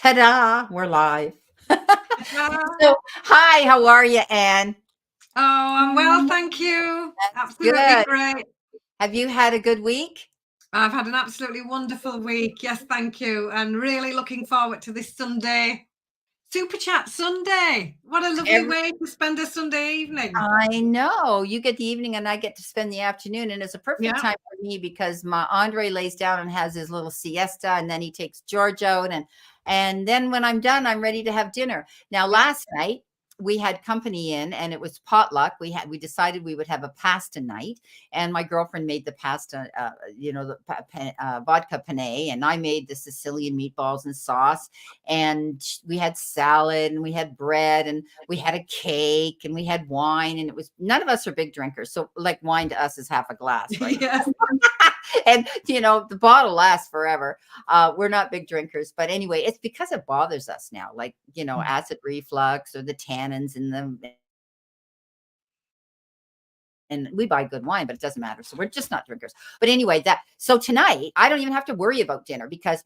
Ta-da! We're live. Ta-da. So, hi, how are you, Anne? Oh, I'm well, thank you. Absolutely Good. great. Have you had a good week? I've had an absolutely wonderful week. Yes, thank you. And really looking forward to this Sunday. Super Chat Sunday. What a lovely Every way to spend a Sunday evening. I know. You get the evening and I get to spend the afternoon, and it's a perfect Yeah. time for me because my Andre lays down and has his little siesta, and then he takes George out, and then when I'm done, I'm ready to have dinner. Now, last night we had company in, and it was potluck. We decided we would have a pasta night, and my girlfriend made the pasta, the vodka penne, and I made the Sicilian meatballs and sauce, and we had salad, and we had bread, and we had a cake, and we had wine, and it was, none of us are big drinkers, so like wine to us is half a glass, right? Yes. And the bottle lasts forever. We're not big drinkers, but anyway, it's because it bothers us now, like acid reflux or the tannins in them. And we buy good wine, but it doesn't matter. So we're just not drinkers. But anyway, so tonight I don't even have to worry about dinner because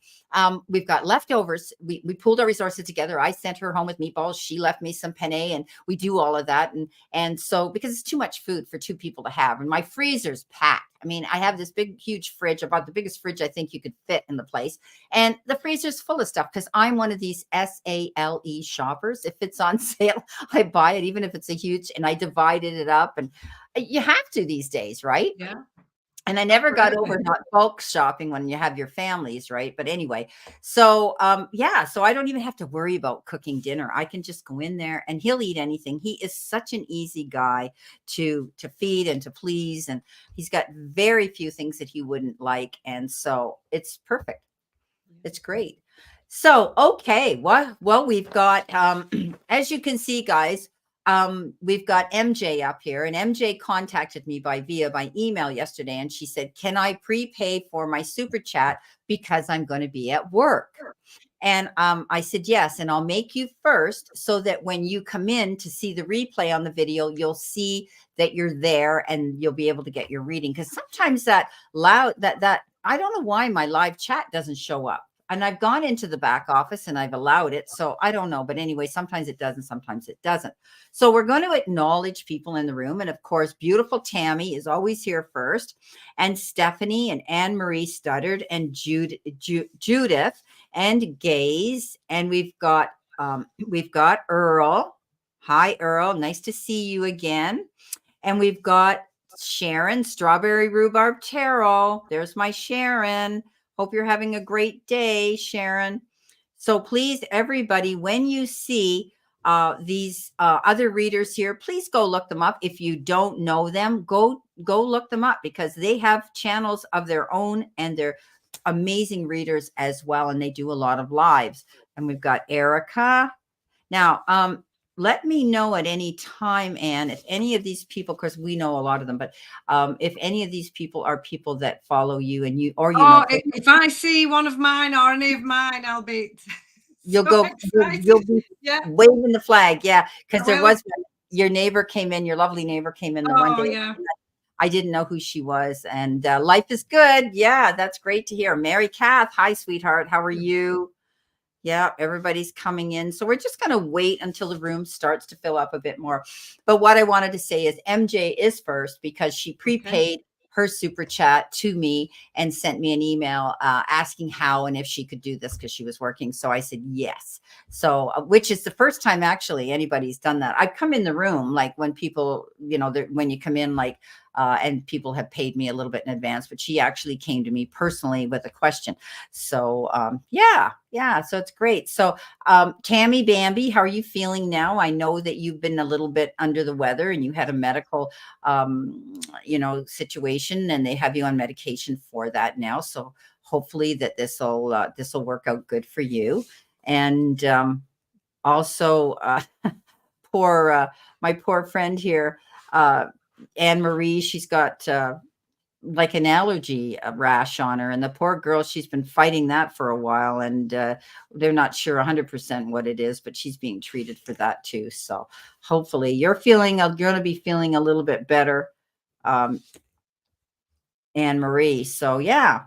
we've got leftovers. We pooled our resources together. I sent her home with meatballs. She left me some penne, and we do all of that. And so, because it's too much food for two people to have, and my freezer's packed. I mean, I have this big, huge fridge, about the biggest fridge I think you could fit in the place. And the freezer's full of stuff because I'm one of these SALE shoppers. If it's on sale, I buy it, even if it's a huge, and I divided it up. And you have to these days, right? Yeah. And I never got Absolutely. over not bulk shopping when you have your families, right? But anyway, so so I don't even have to worry about cooking dinner. I can just go in there and he'll eat anything. He is such an easy guy to feed and to please, and he's got very few things that he wouldn't like, and so it's perfect. It's great. So, okay, well, we've got as you can see, guys, we've got MJ up here, and MJ contacted me by email yesterday, and she said, "Can I prepay for my super chat because I'm going to be at work?" And I said, "Yes, and I'll make you first so that when you come in to see the replay on the video, you'll see that you're there and you'll be able to get your reading." Because sometimes that I don't know why my live chat doesn't show up. And I've gone into the back office and I've allowed it. So I don't know. But anyway, sometimes it does and sometimes it doesn't. So we're going to acknowledge people in the room. And of course, beautiful Tammy is always here first. And Stephanie and Anne Marie Studdard and Judith and Gaze. And we've got Earl. Hi, Earl. Nice to see you again. And we've got Sharon, Strawberry Rhubarb Tarot. There's my Sharon. Hope you're having a great day, Sharon. So please, everybody, when you see these other readers here, please go look them up. If you don't know them, go look them up because they have channels of their own and they're amazing readers as well. And they do a lot of lives. And we've got Erica. Now, let me know at any time, Anne, if any of these people, because we know a lot of them, but if any of these people are people that follow you and you, or if I see one of mine or any of mine, I'll be you'll excited. you'll be waving the flag. Yeah. Because there was your neighbor came in, your lovely neighbor came in the one day. Yeah. I didn't know who she was. And life is good. Yeah, that's great to hear. Mary Kath, hi, sweetheart. How are you? Yeah, everybody's coming in. So we're just going to wait until the room starts to fill up a bit more. But what I wanted to say is MJ is first because she prepaid her super chat to me and sent me an email asking how and if she could do this because she was working. So I said yes. So which is the first time actually anybody's done that. I've come in the room like when people, when you come in like and people have paid me a little bit in advance, but she actually came to me personally with a question. So yeah. So it's great. So Tammy Bambi, how are you feeling now? I know that you've been a little bit under the weather and you had a medical, situation, and they have you on medication for that now. So hopefully that this will work out good for you. And also, my poor friend here, Anne Marie, she's got like an allergy rash on her, and the poor girl, she's been fighting that for a while, and they're not sure 100% what it is, but she's being treated for that too. So hopefully you're going to be feeling a little bit better, Anne Marie. So yeah.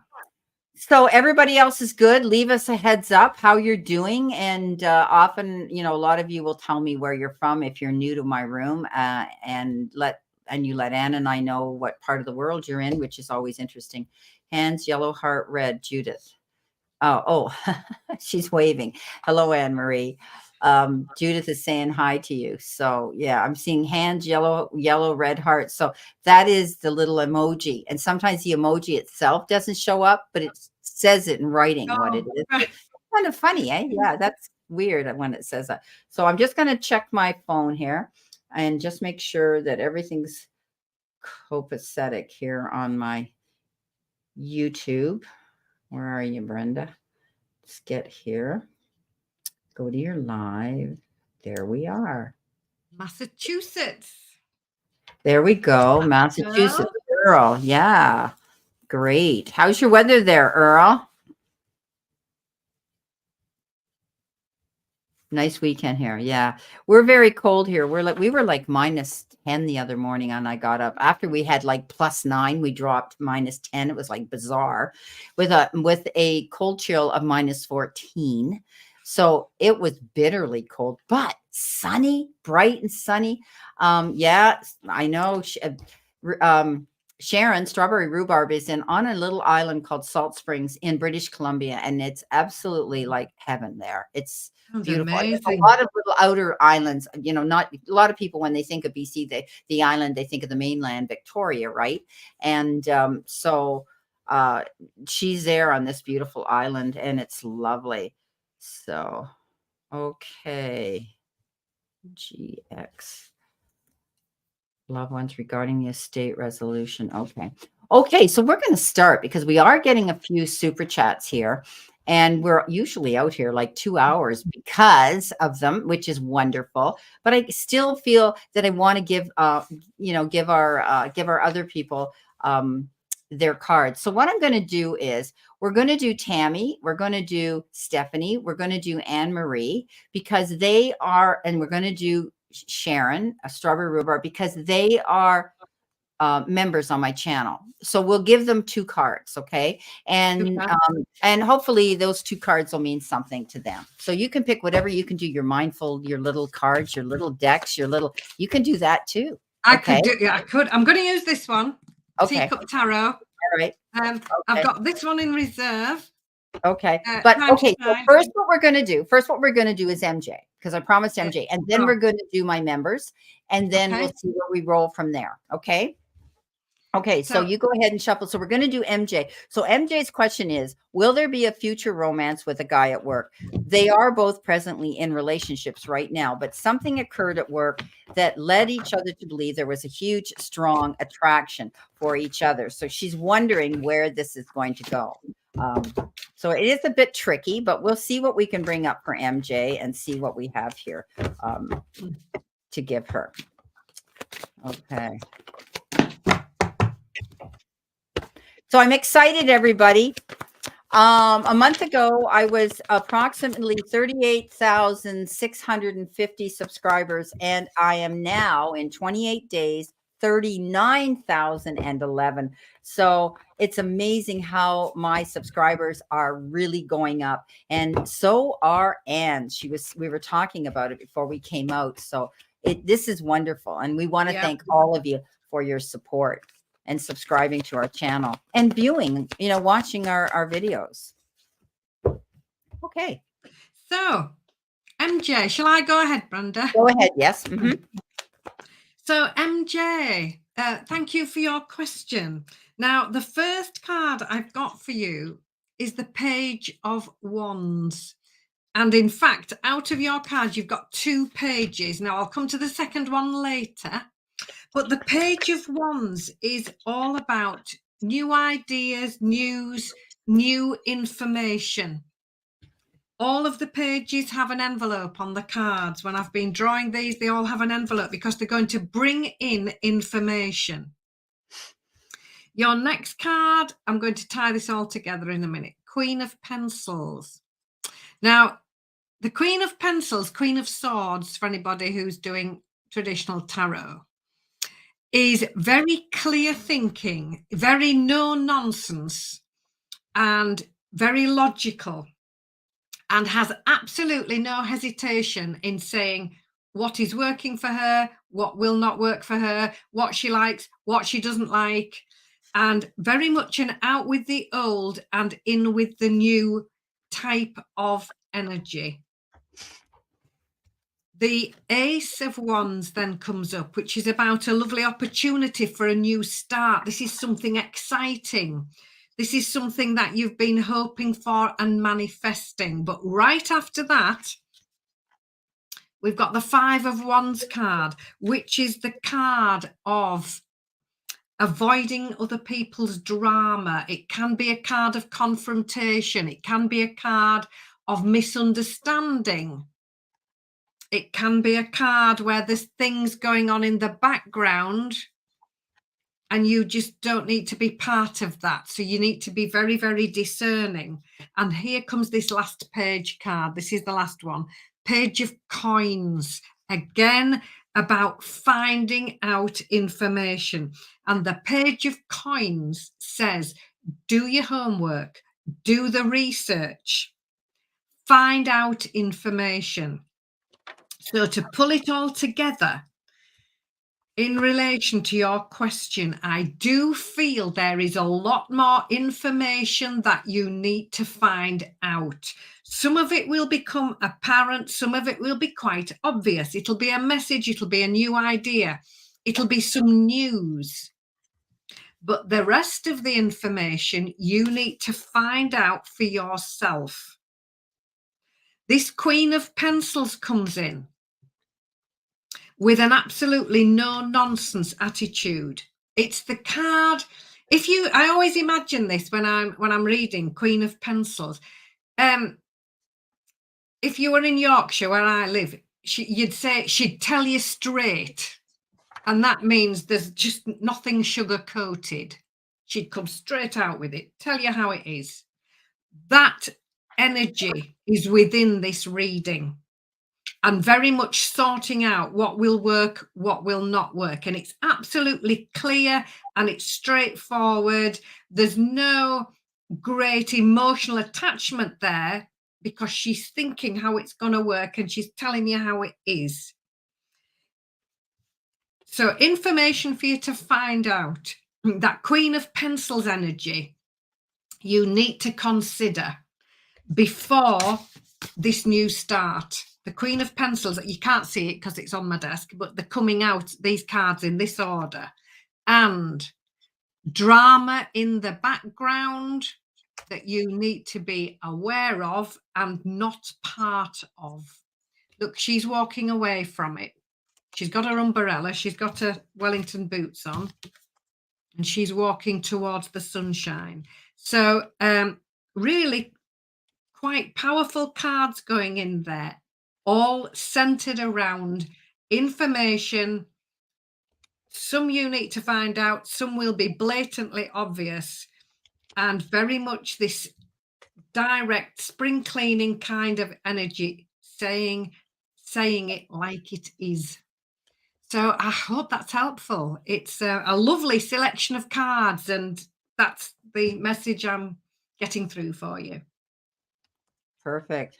So everybody else is good. Leave us a heads up how you're doing. And often, you know, a lot of you will tell me where you're from if you're new to my room, and you let Ann and I know what part of the world you're in, which is always interesting. Hands, yellow, heart, red, Judith. Oh, she's waving. Hello, Anne Marie. Judith is saying hi to you. So yeah, I'm seeing hands, yellow, red heart. So that is the little emoji. And sometimes the emoji itself doesn't show up, but it says it in writing what it Oh, is. right. It's kind of funny, eh? Yeah, that's weird when it says that. So I'm just going to check my phone here and just make sure that everything's copacetic here on my YouTube. Where are you, Brenda? Let's get here. Go to your live. There we are. Massachusetts. There we go. Massachusetts. Earl. Yeah. Great. How's your weather there, Earl? Nice weekend here. Yeah. We're very cold here. We were like -10 the other morning and I got up after we had like +9, we dropped -10. It was like bizarre with a cold chill of -14. So it was bitterly cold, but sunny, bright and sunny. Yeah, I know. Sharon, Strawberry Rhubarb, is on a little island called Salt Springs in British Columbia, and it's absolutely like heaven there. It's Sounds beautiful. And there's a amazing. lot of little outer islands. You know, not a lot of people when they think of BC, the island, they think of the mainland, Victoria, right? And so she's there on this beautiful island, and it's lovely. So, okay, GX. Loved ones regarding the estate resolution. Okay. Okay. So we're going to start because we are getting a few super chats here. And we're usually out here like 2 hours because of them, which is wonderful. But I still feel that I want to give, give our other people their cards. So what I'm going to do is we're going to do Tammy, we're going to do Stephanie, we're going to do Anne Marie because they are, and we're going to do Sharon, a Strawberry Rhubarb, because they are members on my channel. So we'll give them 2 cards, okay? And hopefully those 2 cards will mean something to them. So you can pick whatever you can do. Your mindful, your little cards, your little decks, you can do that too. I could do. Yeah, I could. I'm going to use this one. Okay. Teacup Tarot. All right. I've Okay. got this one in reserve. Okay. But time to okay, so shine. first what we're going to do is MJ, because I promised MJ, and then we're going to do my members, and then Okay. we'll see where we roll from there. Okay. Okay, so you go ahead and shuffle. So we're going to do MJ. So MJ's question is, will there be a future romance with a guy at work? They are both presently in relationships right now, but something occurred at work that led each other to believe there was a huge, strong attraction for each other. So she's wondering where this is going to go. So it is a bit tricky, but we'll see what we can bring up for MJ and see what we have here to give her. Okay. So I'm excited, everybody. A month ago, I was approximately 38,650 subscribers, and I am now in 28 days, 39,011. So it's amazing how my subscribers are really going up, and so are Anne's. We were talking about it before we came out. So this is wonderful, and we want to thank all of you for your support and subscribing to our channel and viewing, watching our videos. Okay. So, MJ, shall I go ahead, Brenda? Go ahead. Yes. Mm-hmm. So, MJ, thank you for your question. Now, the first card I've got for you is the Page of Wands. And in fact, out of your cards, you've got 2 pages. Now, I'll come to the second one later. But the Page of Wands is all about new ideas, news, new information. All of the pages have an envelope on the cards. When I've been drawing these, they all have an envelope because they're going to bring in information. Your next card, I'm going to tie this all together in a minute. Queen of Pencils. Now, the Queen of Pencils, Queen of Swords, for anybody who's doing traditional tarot, is very clear thinking, very no nonsense, and very logical, and has absolutely no hesitation in saying what is working for her, what will not work for her, what she likes, what she doesn't like, and very much an out with the old and in with the new type of energy. The Ace of Wands then comes up, which is about a lovely opportunity for a new start. This is something exciting. This is something that you've been hoping for and manifesting. But right after that, we've got the Five of Wands card, which is the card of avoiding other people's drama. It can be a card of confrontation. It can be a card of misunderstanding. It can be a card where there's things going on in the background and you just don't need to be part of that. So you need to be very, very discerning. And here comes this last page card. This is the last one. Page of Coins. Again, about finding out information. And the Page of Coins says, do your homework, do the research, find out information. So to pull it all together, in relation to your question, I do feel there is a lot more information that you need to find out. Some of it will become apparent, some of it will be quite obvious. It'll be a message, it'll be a new idea, it'll be some news. But the rest of the information you need to find out for yourself. This Queen of Pencils comes in with an absolutely no nonsense attitude. It's the card. I always imagine this when I'm reading Queen of Pencils. If you were in Yorkshire where I live, you'd say she'd tell you straight, and that means there's just nothing sugar coated. She'd come straight out with it, tell you how it is. That energy is within this reading. And very much sorting out what will work, what will not work. And it's absolutely clear and it's straightforward. There's no great emotional attachment there because she's thinking how it's going to work and she's telling you how it is. So information for you to find out. That Queen of Pencils energy you need to consider before this new start. The Queen of Pencils, you can't see it because it's on my desk, but they're coming out, these cards in this order. And drama in the background that you need to be aware of and not part of. Look, she's walking away from it. She's got her umbrella, she's got her Wellington boots on, and she's walking towards the sunshine. So really quite powerful cards going in there, all centered around information. Some you need to find out, some will be blatantly obvious, and very much this direct spring cleaning kind of energy, saying it like it is. So I hope that's helpful. It's a lovely selection of cards, and that's the message I'm getting through for you. Perfect.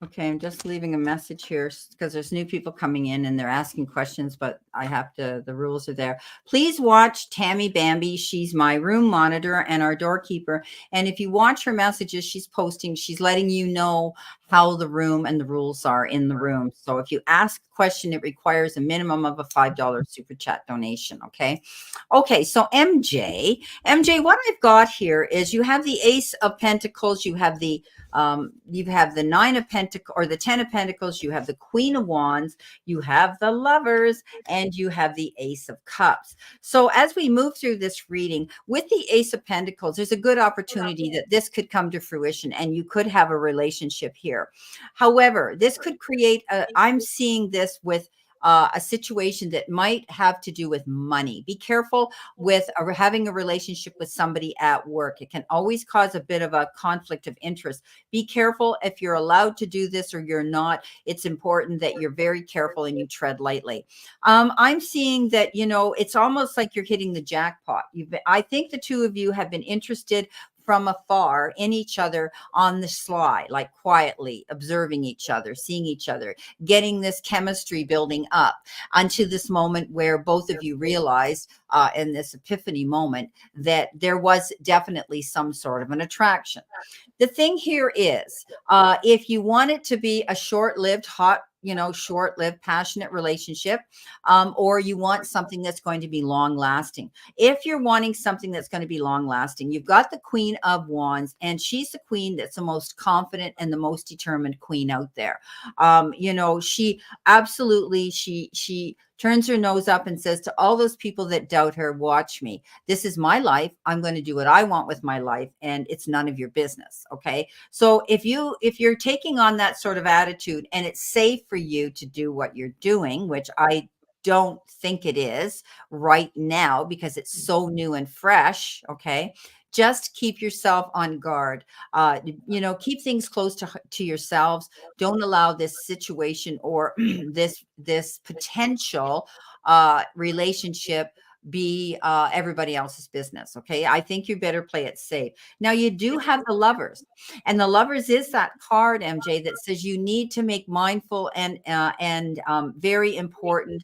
Okay, I'm just leaving a message here because there's new people coming in and they're asking questions, but I have to, the rules are there. Please watch Tammy Bambi. She's my room monitor and our doorkeeper. And if you watch her messages, she's posting, she's letting you know how the room and the rules are in the room. So if you ask a question, it requires a minimum of a $5 super chat donation. Okay. Okay. So MJ, what I've got here is you have the Ace of Pentacles. You have the Nine of Pentacles or the 10 of Pentacles. You have the Queen of Wands. You have the Lovers, and you have the Ace of Cups. So as we move through this reading with the Ace of Pentacles, there's a good opportunity that this could come to fruition and you could have a relationship here. However, this could create I'm seeing this with a situation that might have to do with money. Be careful with having a relationship with somebody at work. It can always cause a bit of a conflict of interest. Be careful if you're allowed to do this or you're not. It's important that you're very careful and you tread lightly. I'm seeing that, it's almost like you're hitting the jackpot. I think the two of you have been interested from afar in each other on the sly, like quietly observing each other, seeing each other, getting this chemistry building up unto this moment where both of you realized in this epiphany moment that there was definitely some sort of an attraction. The thing here is, if you want it to be a short-lived, short-lived, passionate relationship, or you want something that's going to be long-lasting. If you're wanting something that's going to be long-lasting, you've got the Queen of Wands, and she's the queen that's the most confident and the most determined queen out there. She absolutely, she turns her nose up and says to all those people that doubt her, watch me. This is my life. I'm going to do what I want with my life, and it's none of your business. Okay. So if you're taking on that sort of attitude and it's safe for you to do what you're doing, which I don't think it is right now because it's so new and fresh. Okay. Just keep yourself on guard. Keep things close to yourselves. Don't allow this situation or this potential relationship be everybody else's business. Okay. I think you better play it safe. Now you do have the Lovers, and the Lovers is that card, MJ, that says you need to make mindful and very important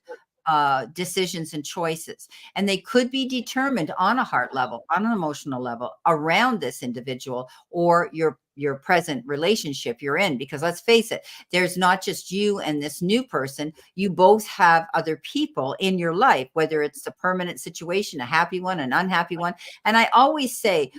decisions and choices. And they could be determined on a heart level, on an emotional level around this individual or your present relationship you're in. Because let's face it, there's not just you and this new person. You both have other people in your life, whether it's a permanent situation, a happy one, an unhappy one. And I always say,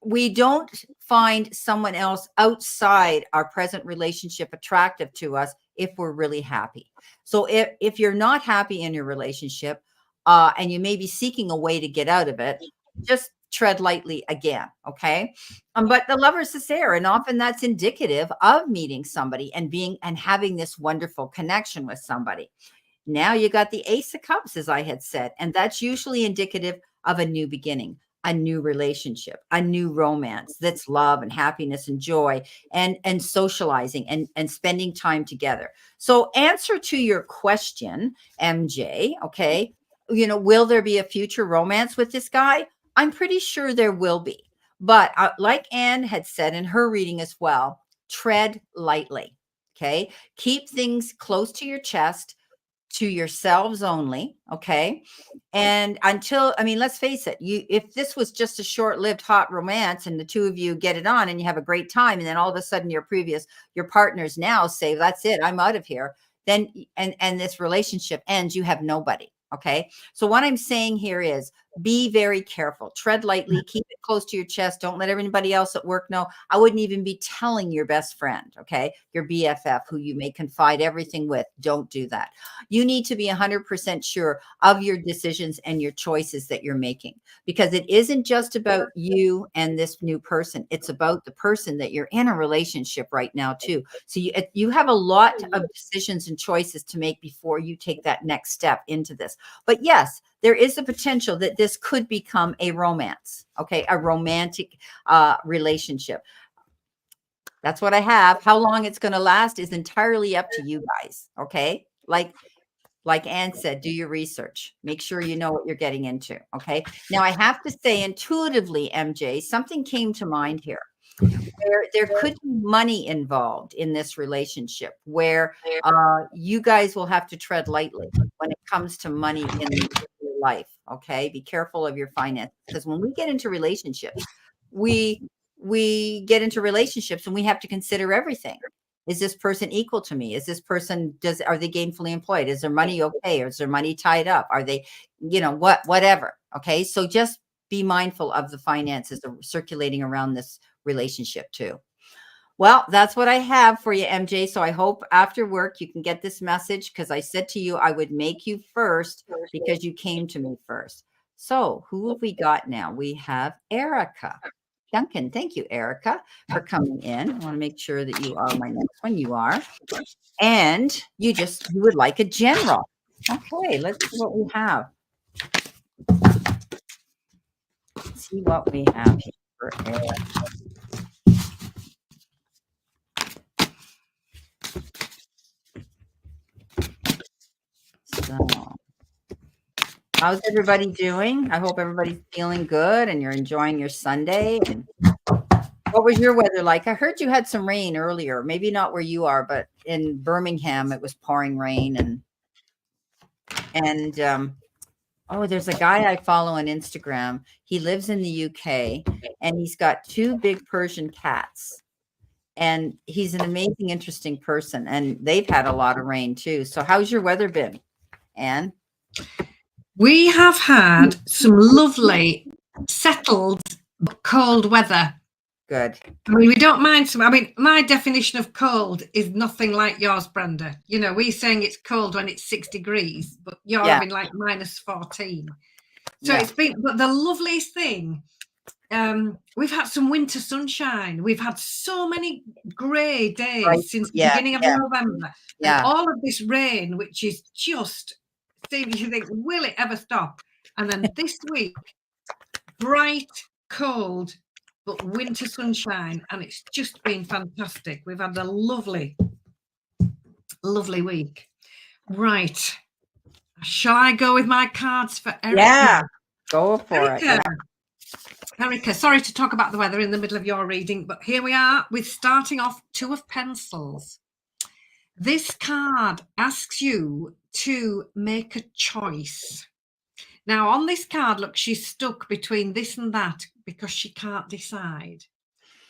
we don't find someone else outside our present relationship attractive to us if we're really happy. So if you're not happy in your relationship, and you may be seeking a way to get out of it, just tread lightly again. Okay. But the Lovers is there, and often that's indicative of meeting somebody and having this wonderful connection with somebody. Now you got the Ace of Cups, as I had said, and that's usually indicative of a new beginning, a new relationship, a new romance that's love and happiness and joy and socializing and spending time together. So answer to your question, MJ, okay, will there be a future romance with this guy? I'm pretty sure there will be. But like Anne had said in her reading as well, tread lightly, okay? Keep things close to your chest, to yourselves only. Okay. And let's face it, if this was just a short-lived hot romance and the two of you get it on and you have a great time, and then all of a sudden your partners now say, that's it, I'm out of here, then, and this relationship ends, you have nobody. Okay. So what I'm saying here is be very careful, tread lightly, keep it close to your chest. Don't let everybody else at work know. I wouldn't even be telling your best friend, okay, your BFF, who you may confide everything with. Don't do that. You need to be 100% sure of your decisions and your choices that you're making, because it isn't just about you and this new person. It's about the person that you're in a relationship right now too. So you have a lot of decisions and choices to make before you take that next step into this. But yes, there is a potential that this could become a romance, okay, a romantic relationship. That's what I have. How long it's going to last is entirely up to you guys, okay? Like Anne said, do your research. Make sure you know what you're getting into, okay? Now, I have to say intuitively, MJ, something came to mind here. There could be money involved in this relationship where you guys will have to tread lightly when it comes to money in your life. Okay. Be careful of your finances, because when we get into relationships, we get into relationships and we have to consider everything. Is this person equal to me? Is this person, are they gainfully employed? Is their money okay? Or is their money tied up? Are they, whatever. Okay. So just be mindful of the finances that are circulating around this relationship too. Well, that's what I have for you, MJ. So I hope after work you can get this message, because I said to you I would make you first because you came to me first. So who have we got now? We have Erica. Duncan. Thank you, Erica, for coming in. I want to make sure that you are my next one. You are. And you would like a general. Okay, let's see what we have. Let's see what we have here for Eric. So, how's everybody doing? I hope everybody's feeling good and you're enjoying your Sunday. And what was your weather like? I heard you had some rain earlier, maybe not where you are, but in Birmingham, it was pouring rain. Oh, there's a guy I follow on Instagram. He lives in the UK and he's got 2 big Persian cats. And he's an amazing, interesting person. And they've had a lot of rain too. So how's your weather been, Anne? We have had some lovely, settled, but cold weather. Good. I mean, we don't mind some. I mean, my definition of cold is nothing like yours, Brenda. You know, we're saying it's cold when it's 6 degrees, but you're having like -14. So it's been, but the loveliest thing, we've had some winter sunshine. We've had so many grey days since the beginning of November. And all of this rain, which is just, you think, will it ever stop? And then this week, bright, cold, but winter sunshine, and it's just been fantastic. We've had a lovely, lovely week. Right. Shall I go with my cards for Erica? Yeah, go for it. Yeah. Erica, sorry to talk about the weather in the middle of your reading, but here we are with starting off 2 of Pencils. This card asks you to make a choice. Now, on this card, look, she's stuck between this and that because she can't decide.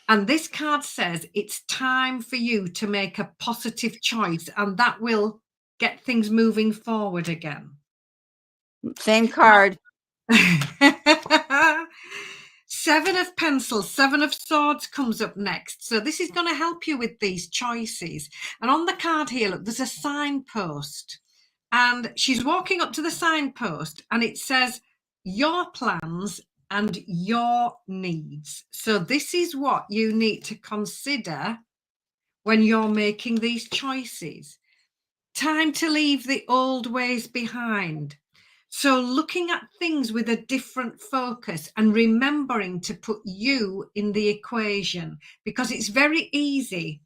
And this card says it's time for you to make a positive choice, and that will get things moving forward again. Same card. 7 of Pencils, 7 of Swords comes up next. So this is going to help you with these choices. And on the card here, look, there's a signpost. And she's walking up to the signpost and it says, your plans and your needs. So this is what you need to consider when you're making these choices. Time to leave the old ways behind. So looking at things with a different focus and remembering to put you in the equation, because it's very easy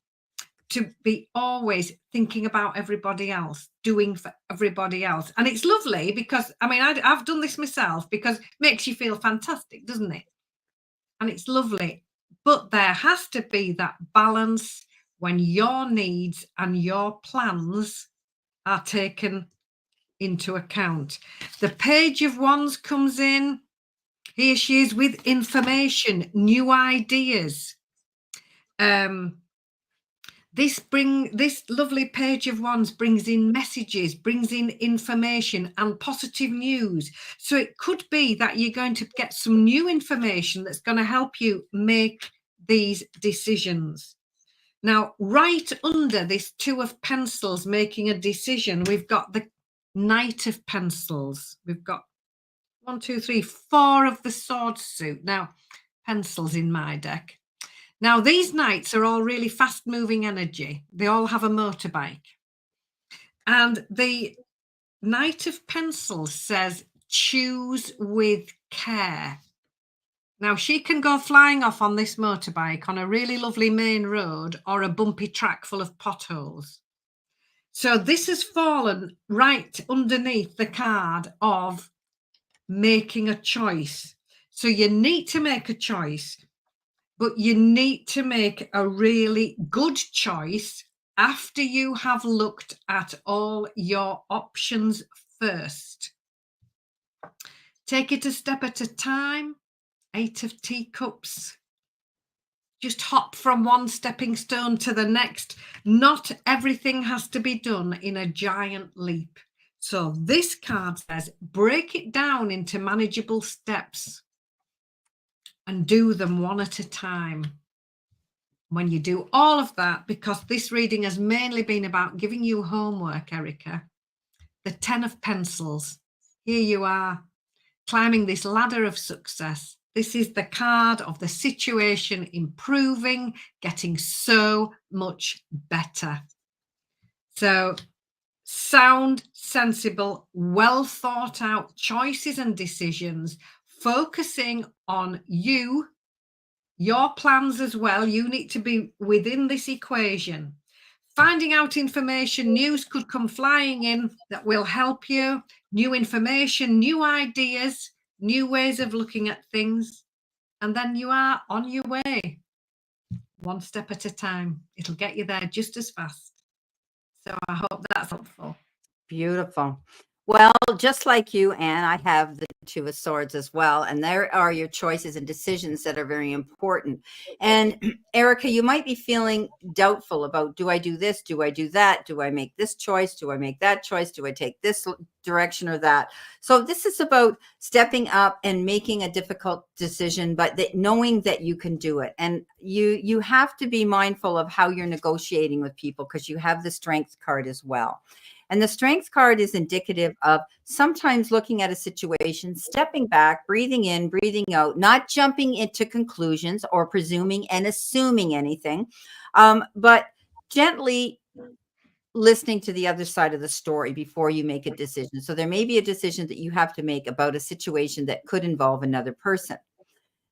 to be always thinking about everybody else, doing for everybody else. And it's lovely because, I mean, I've done this myself because it makes you feel fantastic, doesn't it? And it's lovely. But there has to be that balance when your needs and your plans are taken into account. The Page of Wands comes in. Here she is with information, new ideas. This lovely Page of Wands brings in messages, brings in information and positive news. So it could be that you're going to get some new information that's going to help you make these decisions. Now, right under this 2 of Pencils making a decision, we've got the Knight of Pencils. We've got 1, 2, 3, 4 of the Swords suit. Now, Pencils in my deck. Now, these knights are all really fast-moving energy. They all have a motorbike. And the Knight of Pencils says, choose with care. Now, she can go flying off on this motorbike on a really lovely main road or a bumpy track full of potholes. So this has fallen right underneath the card of making a choice. So you need to make a choice, but you need to make a really good choice after you have looked at all your options first. Take it a step at a time. 8 of Teacups. Just hop from one stepping stone to the next. Not everything has to be done in a giant leap. So this card says, break it down into manageable steps and do them one at a time. When you do all of that, because this reading has mainly been about giving you homework, Erica, the 10 of Pencils. Here you are, climbing this ladder of success. This is the card of the situation improving, getting so much better. So sound, sensible, well thought out choices and decisions, focusing on you, your plans as well. You need to be within this equation. Finding out information, news could come flying in that will help you. New information, new ideas, new ways of looking at things. And then you are on your way, one step at a time. It'll get you there just as fast. So I hope that's helpful. Beautiful. Well, just like you, Anne, I have the Two of Swords as well. And there are your choices and decisions that are very important. And Erica, you might be feeling doubtful about, do I do this? Do I do that? Do I make this choice? Do I make that choice? Do I take this direction or that? So this is about stepping up and making a difficult decision, but knowing that you can do it. And you have to be mindful of how you're negotiating with people, because you have the Strength card as well. And the Strength card is indicative of sometimes looking at a situation, stepping back, breathing in, breathing out, not jumping into conclusions or presuming and assuming anything, but gently listening to the other side of the story before you make a decision. So there may be a decision that you have to make about a situation that could involve another person.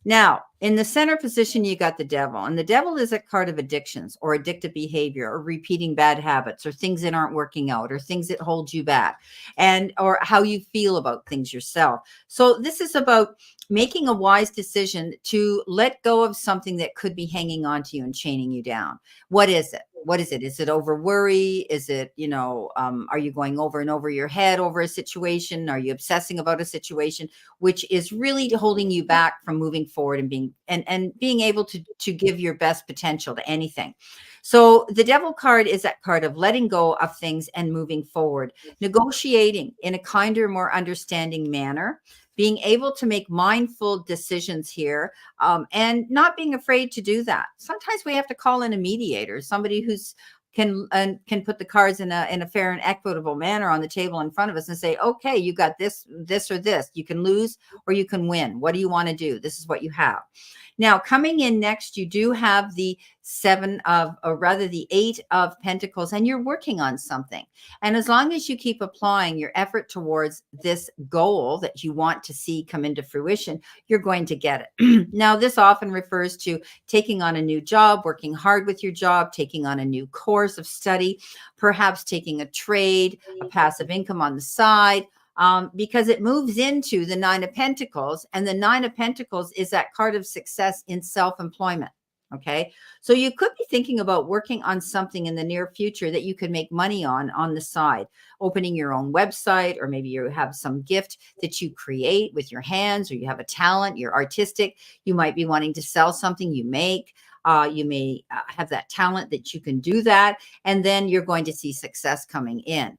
Now, in the center position, you got the Devil, and the Devil is a card of addictions or addictive behavior or repeating bad habits or things that aren't working out or things that hold you back, and or how you feel about things yourself. So this is about making a wise decision to let go of something that could be hanging on to you and chaining you down. What is it? What is it? Is it over worry? Is it, are you going over and over your head over a situation? Are you obsessing about a situation, which is really holding you back from moving forward and being able to give your best potential to anything? So the Devil card is that card of letting go of things and moving forward, negotiating in a kinder, more understanding manner, being able to make mindful decisions here, and not being afraid to do that. Sometimes we have to call in a mediator, somebody who's can put the cards in a fair and equitable manner on the table in front of us and say, okay, you got this or this. You can lose or you can win. What do you want to do? This is what you have. Now, coming in next, you do have the the 8 of Pentacles, and you're working on something. And as long as you keep applying your effort towards this goal that you want to see come into fruition, you're going to get it. Now, this often refers to taking on a new job, working hard with your job, taking on a new course of study, perhaps taking a trade, a passive income on the side, because it moves into the 9 of Pentacles, and the 9 of Pentacles is that card of success in self-employment. Okay. So you could be thinking about working on something in the near future that you can make money on the side, opening your own website, or maybe you have some gift that you create with your hands, or you have a talent, you're artistic. You might be wanting to sell something you make. You may have that talent that you can do that. And then you're going to see success coming in.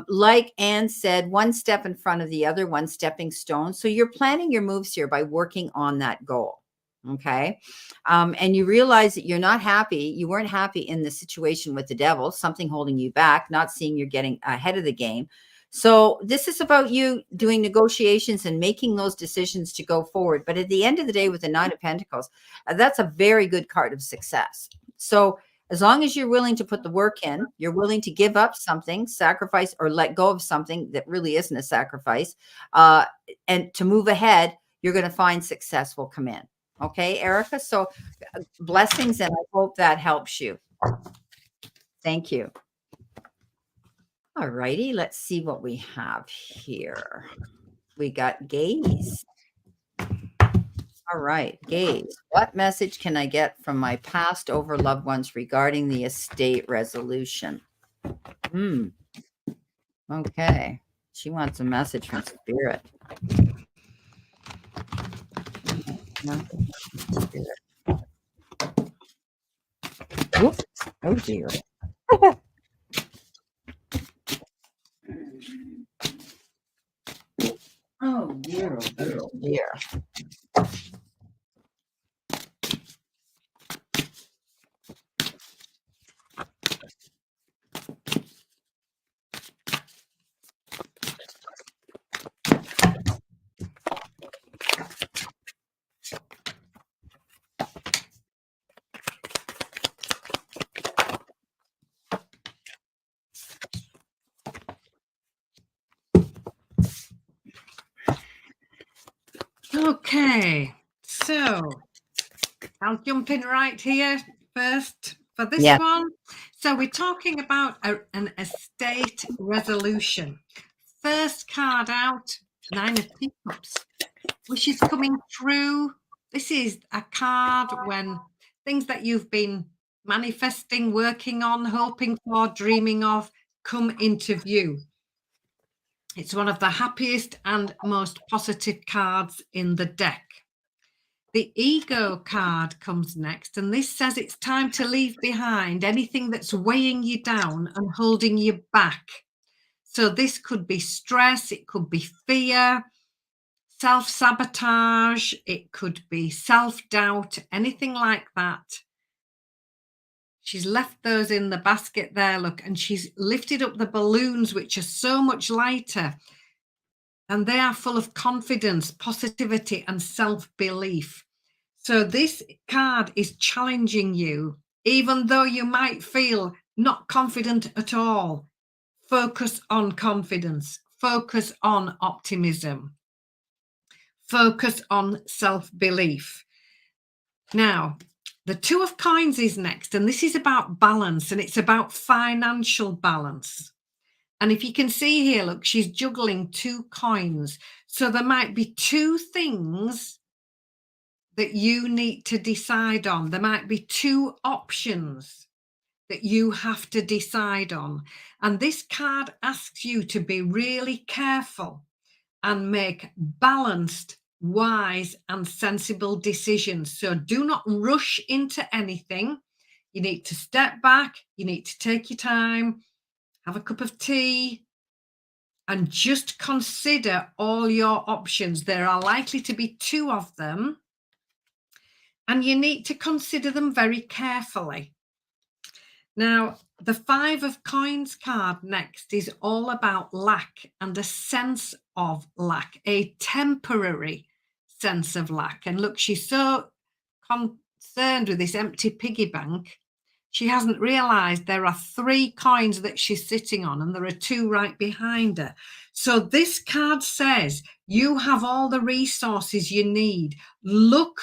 Like Anne said, one step in front of the other, one stepping stone. So you're planning your moves here by working on that goal. Okay. And you realize that you're not happy. You weren't happy in the situation with the Devil, something holding you back, not seeing you're getting ahead of the game. So this is about you doing negotiations and making those decisions to go forward. But at the end of the day, with the 9 of Pentacles, that's a very good card of success. So as long as you're willing to put the work in, you're willing to give up something, sacrifice, or let go of something that really isn't a sacrifice, and to move ahead, you're going to find success will come in. Okay, Erica? So blessings, and I hope that helps you. Thank you. All righty, let's see what we have here. We got Gaze. All right, Gaze. What message can I get from my past over loved ones regarding the estate resolution? Okay. She wants a message from Spirit. Oops. Oh, dear. Oh, dear. Oh, dear. Oh, dear. Okay, so I'll jump in right here first for this Yeah. one. So we're talking about an estate resolution. First card out, Nine of Teacups. Wishes coming through. This is a card when things that you've been manifesting, working on, hoping for, dreaming of come into view. It's one of the happiest and most positive cards in the deck. The ego card comes next, and this says it's time to leave behind anything that's weighing you down and holding you back. So this could be stress, it could be fear, self-sabotage, it could be self-doubt, anything like that. She's left those in the basket there, look, and she's lifted up the balloons, which are so much lighter. And they are full of confidence, positivity, and self-belief. So this card is challenging you, even though you might feel not confident at all. Focus on confidence, focus on optimism, focus on self-belief. Now, the Two of Coins is next, and this is about balance, and it's about financial balance. And if you can see here, look, she's juggling two coins. So there might be two things that you need to decide on. There might be two options that you have to decide on. And this card asks you to be really careful and make balanced, wise, and sensible decisions. So do not rush into anything. You need to step back. You need to take your time, have a cup of tea, and just consider all your options. There are likely to be two of them, and you need to consider them very carefully. Now, the Five of Coins card next is all about lack and a sense of lack, a temporary sense of lack. And look, she's so concerned with this empty piggy bank. She hasn't realized there are three coins that she's sitting on, and there are two right behind her. So this card says you have all the resources you need. Look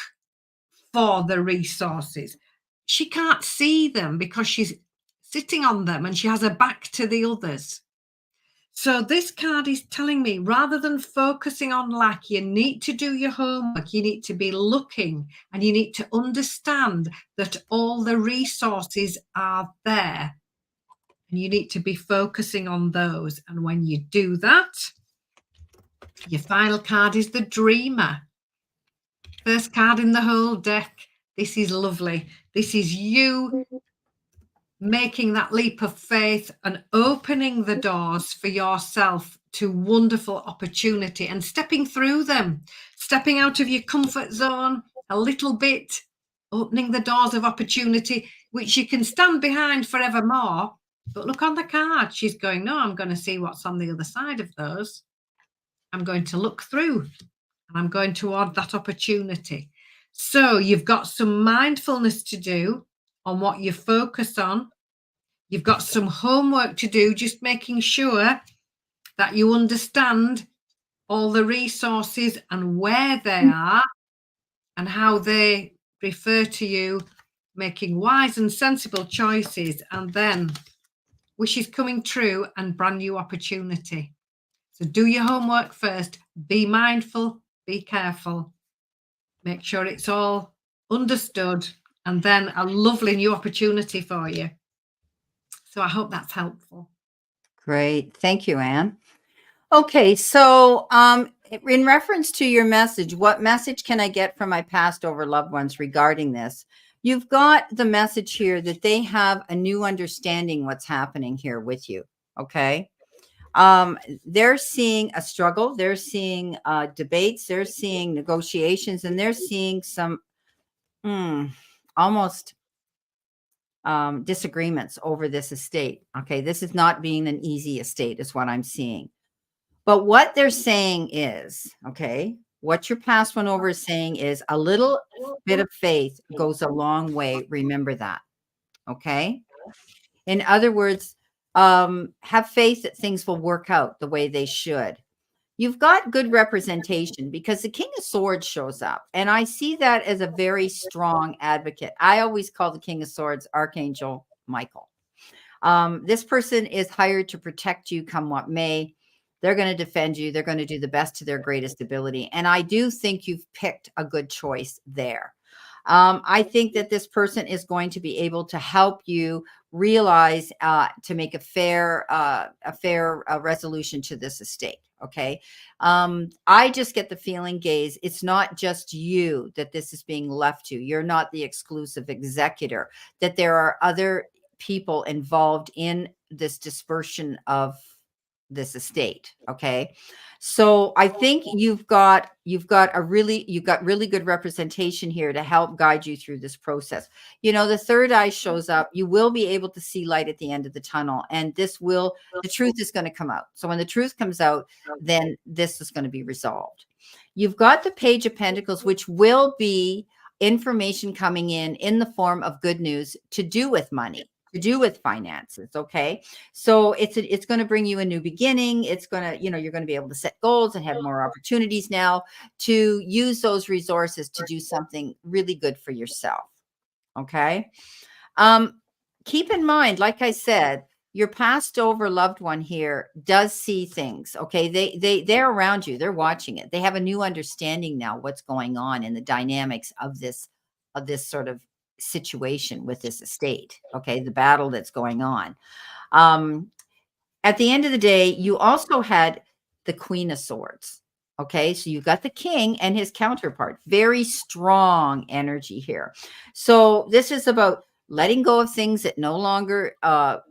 for the resources. She can't see them because she's sitting on them and she has her back to the others. So this card is telling me, rather than focusing on lack, you need to do your homework. You need to be looking, and you need to understand that all the resources are there, and you need to be focusing on those. And when you do that, your final card is the Dreamer. First card in the whole deck. This is lovely. This is you making that leap of faith and opening the doors for yourself to wonderful opportunity and stepping through them, stepping out of your comfort zone a little bit, opening the doors of opportunity, which you can stand behind forevermore. But look on the card. She's going, no, I'm going to see what's on the other side of those. I'm going to look through, and I'm going toward that opportunity. So you've got some mindfulness to do on what you focus on. You've got some homework to do, just making sure that you understand all the resources and where they are and how they refer to you, making wise and sensible choices, and then wishes coming true and brand new opportunity. So do your homework first, be mindful, be careful, make sure it's all understood, and then a lovely new opportunity for you. So I hope that's helpful. Great. Thank you, Anne. Okay, so in reference to your message, what message can I get from my past over loved ones regarding this? You've got the message here that they have a new understanding what's happening here with you. Okay. They're seeing a struggle, they're seeing debates, they're seeing negotiations, and they're seeing some almost disagreements over this estate. Okay, this is not being an easy estate, is what I'm seeing. But what they're saying is, okay, what your past one over is saying is a little bit of faith goes a long way. Remember that. Okay. In other words, have faith that things will work out the way they should. you've got good representation because the King of Swords shows up. And I see that as a very strong advocate. I always call the King of Swords Archangel Michael. This person is hired to protect you come what may. They're going to defend you. They're going to do the best to their greatest ability. And I do think you've picked a good choice there. I think that this person is going to be able to help you realize to make a fair resolution to this estate. Okay. I just get the feeling, Gaze, it's not just you that this is being left to. You're not the exclusive executor, that there are other people involved in this dispersion of this estate. Okay. So I think you've got really good representation here to help guide you through this process. You know, the third eye shows up. You will be able to see light at the end of the tunnel, and the truth is going to come out. So when the truth comes out, then this is going to be resolved. You've got the Page of Pentacles, which will be information coming in the form of good news to do with money, to do with finances. Okay. So it's going to bring you a new beginning. It's going to, you're going to be able to set goals and have more opportunities now to use those resources to do something really good for yourself. Okay. Keep in mind, like I said, your passed over loved one here does see things. Okay. They're around you. They're watching it. They have a new understanding now what's going on in the dynamics of this sort of situation with this estate. Okay. The battle that's going on. At the end of the day, you also had the Queen of Swords. Okay. So you've got the king and his counterpart, very strong energy here. So this is about letting go of things that no longer that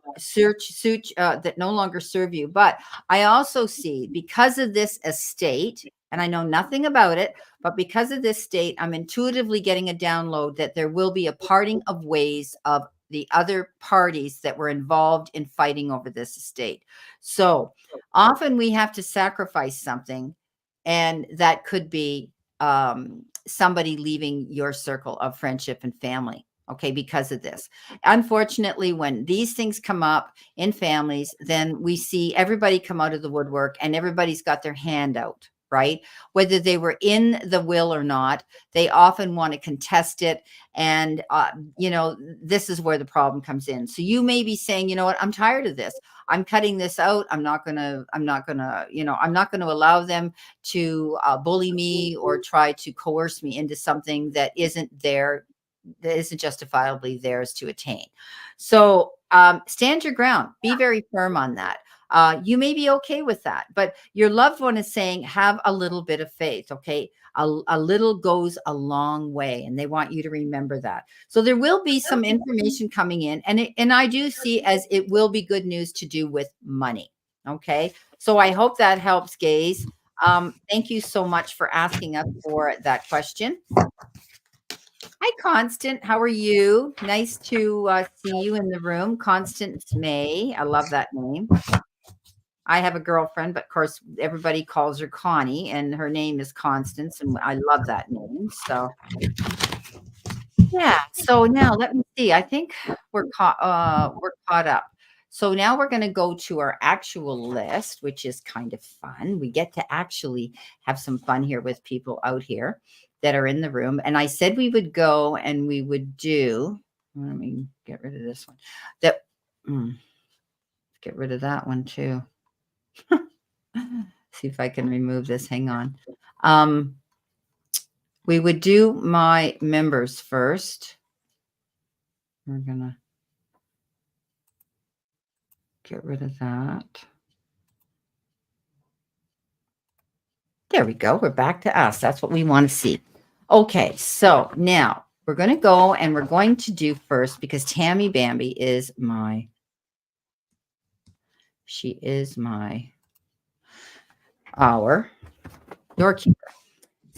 no longer serve you. But I also see, because of this estate, and I know nothing about it, but because of this state, I'm intuitively getting a download that there will be a parting of ways of the other parties that were involved in fighting over this estate. So often we have to sacrifice something, and that could be somebody leaving your circle of friendship and family. Okay, because of this. Unfortunately, when these things come up in families, then we see everybody come out of the woodwork and everybody's got their hand out, right? Whether they were in the will or not, they often want to contest it. And, this is where the problem comes in. So you may be saying, you know what, I'm tired of this. I'm cutting this out. I'm not going to allow them to bully me or try to coerce me into something that isn't justifiably theirs to attain. So stand your ground. Be very firm on that. You may be okay with that, but your loved one is saying, have a little bit of faith. Okay. A little goes a long way, and they want you to remember that. So there will be some information coming in, and I do see as it will be good news to do with money. Okay. So I hope that helps, Gaze. Thank you so much for asking us for that question. Hi, Constant. How are you? Nice to see you in the room. Constance May. I love that name. I have a girlfriend, but of course, everybody calls her Connie, and her name is Constance, and I love that name. So, yeah. So now let me see. I think we're caught up. So now we're going to go to our actual list, which is kind of fun. We get to actually have some fun here with people out here that are in the room. And I said we would go and we would do, let me get rid of this one. Get rid of that one too. See if I can remove this. Hang on. We would do my members first. We're going to get rid of that. There we go. We're back to us. That's what we want to see. Okay, so now we're going to go and we're going to do first, because Tammy Bambi is my doorkeeper.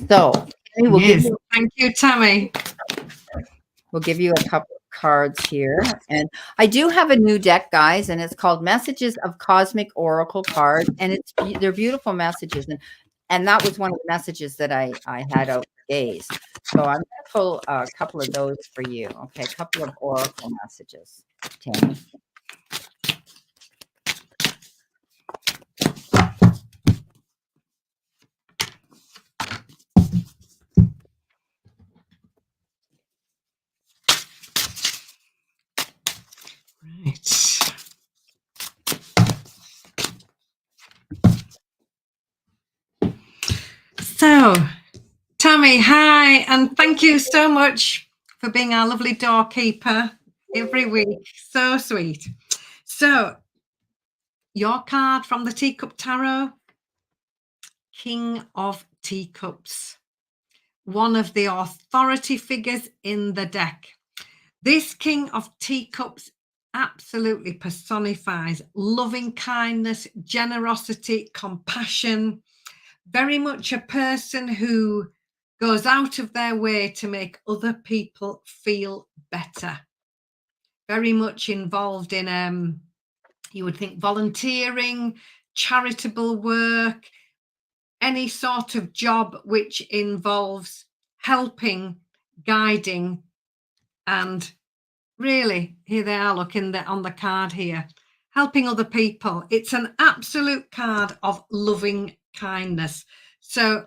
So thank you, Tammy. We'll give you a couple of cards here. And I do have a new deck, guys, and it's called Messages of Cosmic Oracle Cards. And they're beautiful messages. And that was one of the messages that I had out for Gaze. So I'm going to pull a couple of those for you. Okay, a couple of oracle messages, Tammy. Right. So, Tammy, hi, and thank you so much for being our lovely doorkeeper every week. So sweet. So, your card from the Teacup Tarot, King of Teacups, one of the authority figures in the deck. This King of Teacups absolutely personifies loving kindness, generosity, compassion, very much a person who goes out of their way to make other people feel better. Very much involved in, you would think, volunteering, charitable work, any sort of job which involves helping, guiding, and really, here they are, look on the card here, helping other people. It's an absolute card of loving kindness. So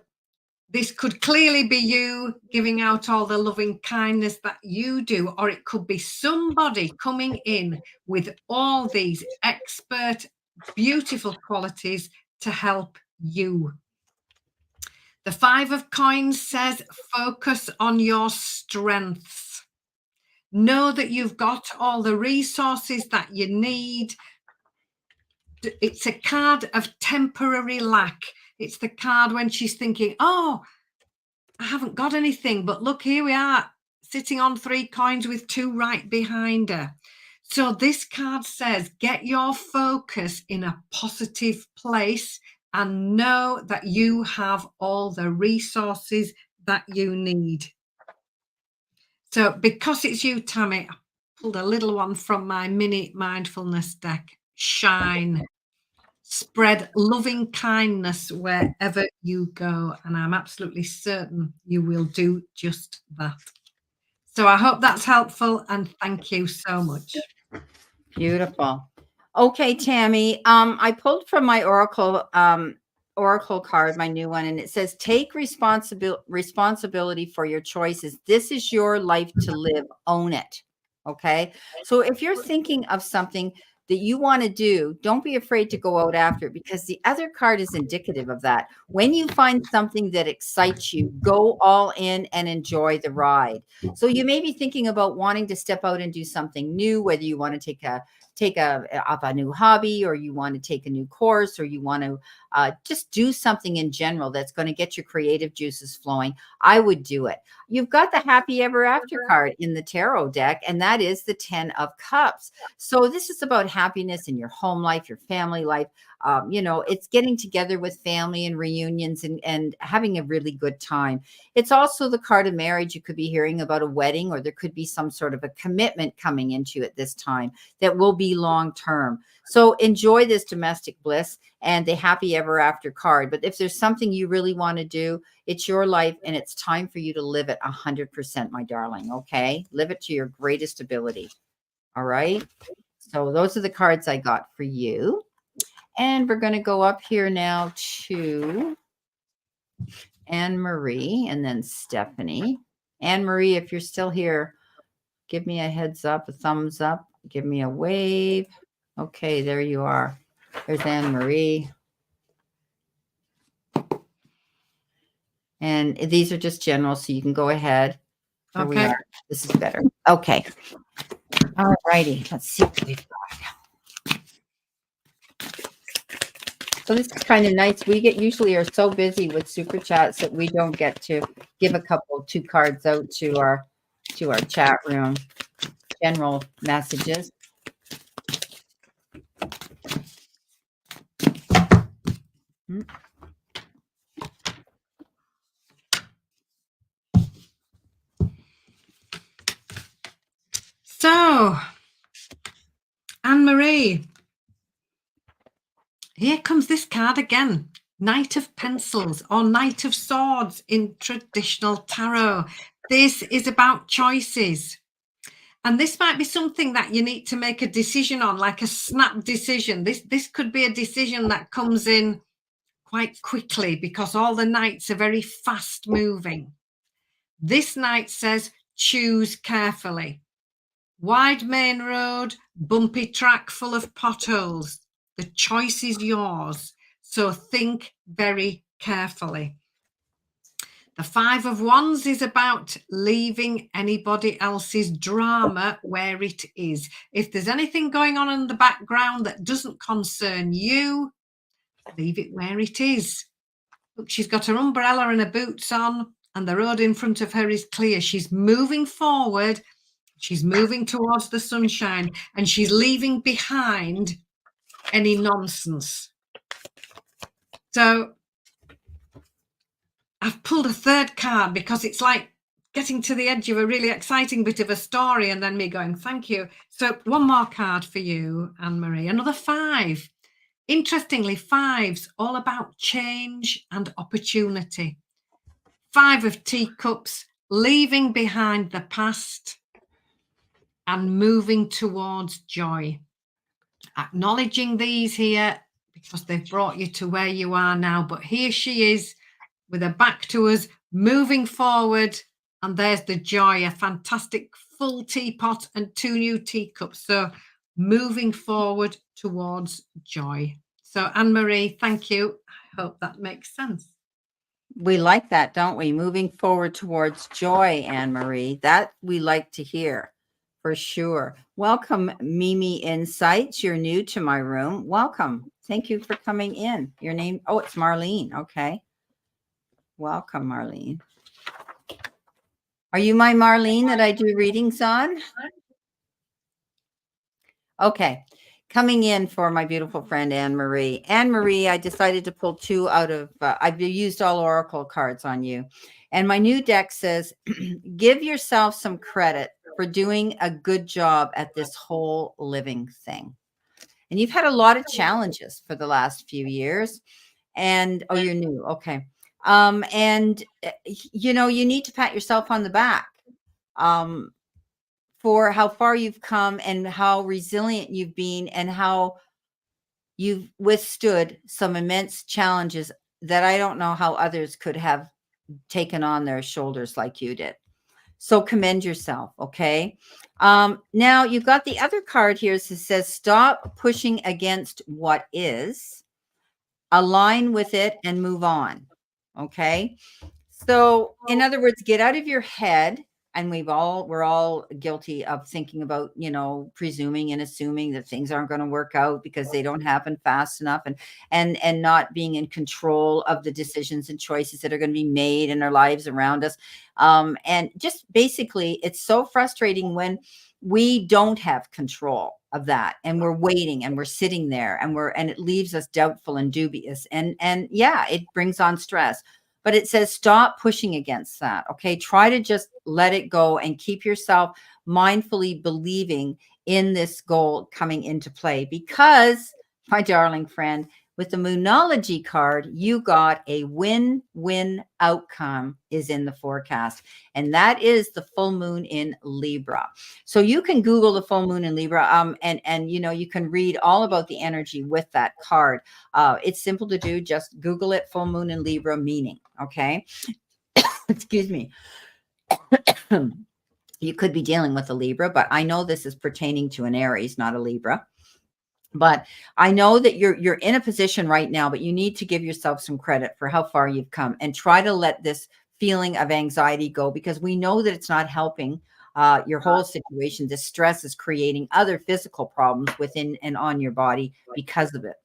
this could clearly be you giving out all the loving kindness that you do, or it could be somebody coming in with all these expert, beautiful qualities to help you. The Five of Coins says, focus on your strengths. Know that you've got all the resources that you need. It's a card of temporary lack. It's the card when she's thinking, oh, I haven't got anything, but look, here we are sitting on 3 coins with 2 right behind her. So this card says, get your focus in a positive place and know that you have all the resources that you need. So because it's you, Tammy, I pulled a little one from my mini mindfulness deck. Shine. Spread loving kindness wherever you go. And I'm absolutely certain you will do just that. So I hope that's helpful. And thank you so much. Beautiful. Okay, Tammy. I pulled from my oracle card, my new one, and it says, take responsibility for your choices. This is your life to live. Own it. Okay. So if you're thinking of something that you want to do, don't be afraid to go out after it, because the other card is indicative of that. When you find something that excites you, go all in and enjoy the ride. So you may be thinking about wanting to step out and do something new, whether you want to take up a new hobby, or you want to take a new course, or you want to just do something in general that's going to get your creative juices flowing. I would do it. You've got the happy ever after card in the tarot deck, and that is the 10 of Cups. So this is about happiness in your home life, your family life. It's getting together with family and reunions and having a really good time. It's also the card of marriage. You could be hearing about a wedding, or there could be some sort of a commitment coming into at this time that will be long term. So enjoy this domestic bliss and the happy ever after card. But if there's something you really want to do, it's your life, and it's time for you to live it 100%, my darling. Okay. Live it to your greatest ability. All right. So those are the cards I got for you. And we're going to go up here now to Anne Marie and then Stephanie. Anne Marie, if you're still here, give me a heads up, a thumbs up, give me a wave. Okay, there you are. There's Anne Marie. And these are just general, so you can go ahead. Here we are. This is better. Okay. All righty. Let's see what we've got. So this is kind of nice. We usually are so busy with super chats that we don't get to give two cards out to our chat room. General messages. So, Anne-Marie, here comes this card again. Knight of Pencils, or Knight of Swords in traditional tarot. This is about choices. And this might be something that you need to make a decision on, like a snap decision. This could be a decision that comes in quite quickly, because all the knights are very fast moving. This knight says, choose carefully. Wide main road, bumpy track full of potholes. The choice is yours, so think very carefully. The Five of Wands is about leaving anybody else's drama where it is. If there's anything going on in the background that doesn't concern you, leave it where it is. Look, she's got her umbrella and her boots on, and the road in front of her is clear. She's moving forward. She's moving towards the sunshine, and she's leaving behind any nonsense. So I've pulled a third card because it's like getting to the edge of a really exciting bit of a story and then me going, thank you. So one more card for you, Anne-Marie, another 5. Interestingly, 5's all about change and opportunity. 5 of Teacups, leaving behind the past and moving towards joy. Acknowledging these here because they've brought you to where you are now. But here she is with her back to us, moving forward. And there's the joy, a fantastic full teapot and 2 new teacups. So moving forward towards joy. So Anne-Marie, thank you. I hope that makes sense. We like that, don't we? Moving forward towards joy, Anne-Marie. That we like to hear for sure. Welcome, Mimi Insights. You're new to my room. Welcome. Thank you for coming in. Your name? Oh, it's Marlene. Okay. Welcome, Marlene. Are you my Marlene that I do readings on? Okay. Coming in for my beautiful friend Anne-Marie. Anne-Marie, I decided to pull 2 out of, I've used all oracle cards on you. And my new deck says, give yourself some credit for doing a good job at this whole living thing. And you've had a lot of challenges for the last few years. And, oh, you're new. Okay. And, you know, you need to pat yourself on the back. For how far you've come and how resilient you've been and how you've withstood some immense challenges that I don't know how others could have taken on their shoulders like you did. So commend yourself, okay? Now you've got the other card here that says, stop pushing against what is, align with it and move on, okay? So in other words, get out of your head. And we're all guilty of thinking about, you know, presuming and assuming that things aren't going to work out because they don't happen fast enough, and not being in control of the decisions and choices that are going to be made in our lives around us. And just basically, it's so frustrating when we don't have control of that, and we're waiting and we're sitting there and it leaves us doubtful and dubious. And yeah, it brings on stress. But it says, stop pushing against that. Okay. Try to just let it go and keep yourself mindfully believing in this goal coming into play. Because, my darling friend, with the Moonology card, you got a win-win outcome is in the forecast. And that is the full moon in Libra. So you can Google the full moon in Libra, and you know, you can read all about the energy with that card. It's simple to do. Just Google it, full moon in Libra meaning. Okay. Excuse me. You could be dealing with a Libra, but I know this is pertaining to an Aries, not a Libra. But I know that you're in a position right now, but you need to give yourself some credit for how far you've come and try to let this feeling of anxiety go, because we know that it's not helping your whole situation. This stress is creating other physical problems within and on your body because of it.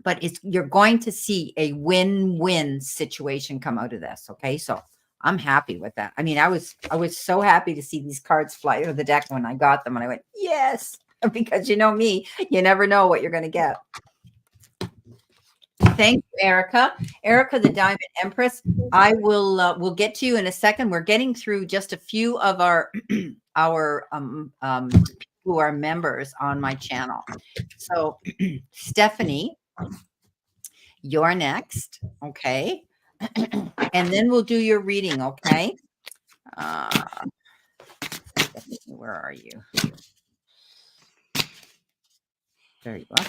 But you're going to see a win-win situation come out of this. Okay. So I'm happy with that. I mean, I was so happy to see these cards fly out of the deck when I got them, and I went, yes. Because you know me, you never know what you're going to get. Thank you, Erica. Erica, the Diamond Empress. I will we'll get to you in a second. We're getting through just a few of our who are members on my channel. So Stephanie, you're next, okay? And then we'll do your reading, okay? Where are you? There you are.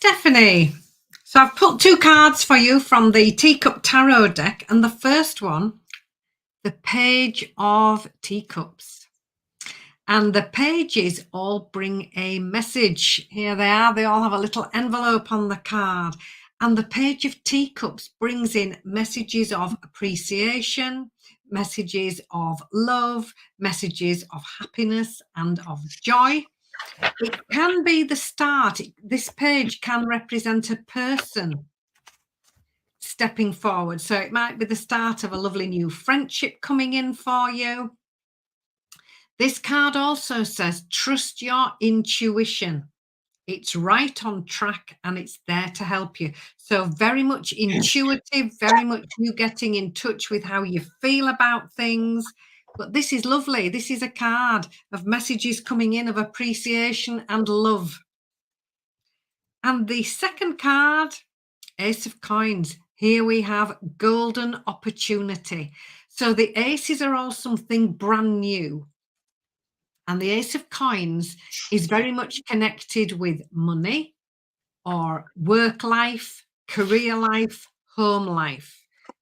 Stephanie, so I've put 2 cards for you from the Teacup Tarot deck, and the first one, the Page of Teacups. And the pages all bring a message. Here they are. They all have a little envelope on the card. And the Page of Teacups brings in messages of appreciation, messages of love, messages of happiness and of joy. It can be the start. This page can represent a person stepping forward. So it might be the start of a lovely new friendship coming in for you. This card also says, trust your intuition. It's right on track and it's there to help you. So very much intuitive, very much you getting in touch with how you feel about things. But this is lovely. This is a card of messages coming in of appreciation and love. And the second card, Ace of Coins. Here we have golden opportunity. So the aces are all something brand new. And the Ace of Coins is very much connected with money or work life, career life, home life.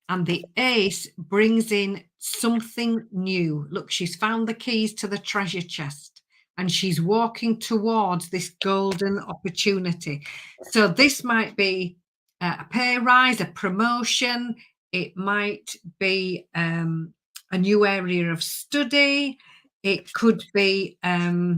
And the Ace brings in something new. Look, she's found the keys to the treasure chest and she's walking towards this golden opportunity. So this might be a pay rise, a promotion. It might be a new area of study. It could be a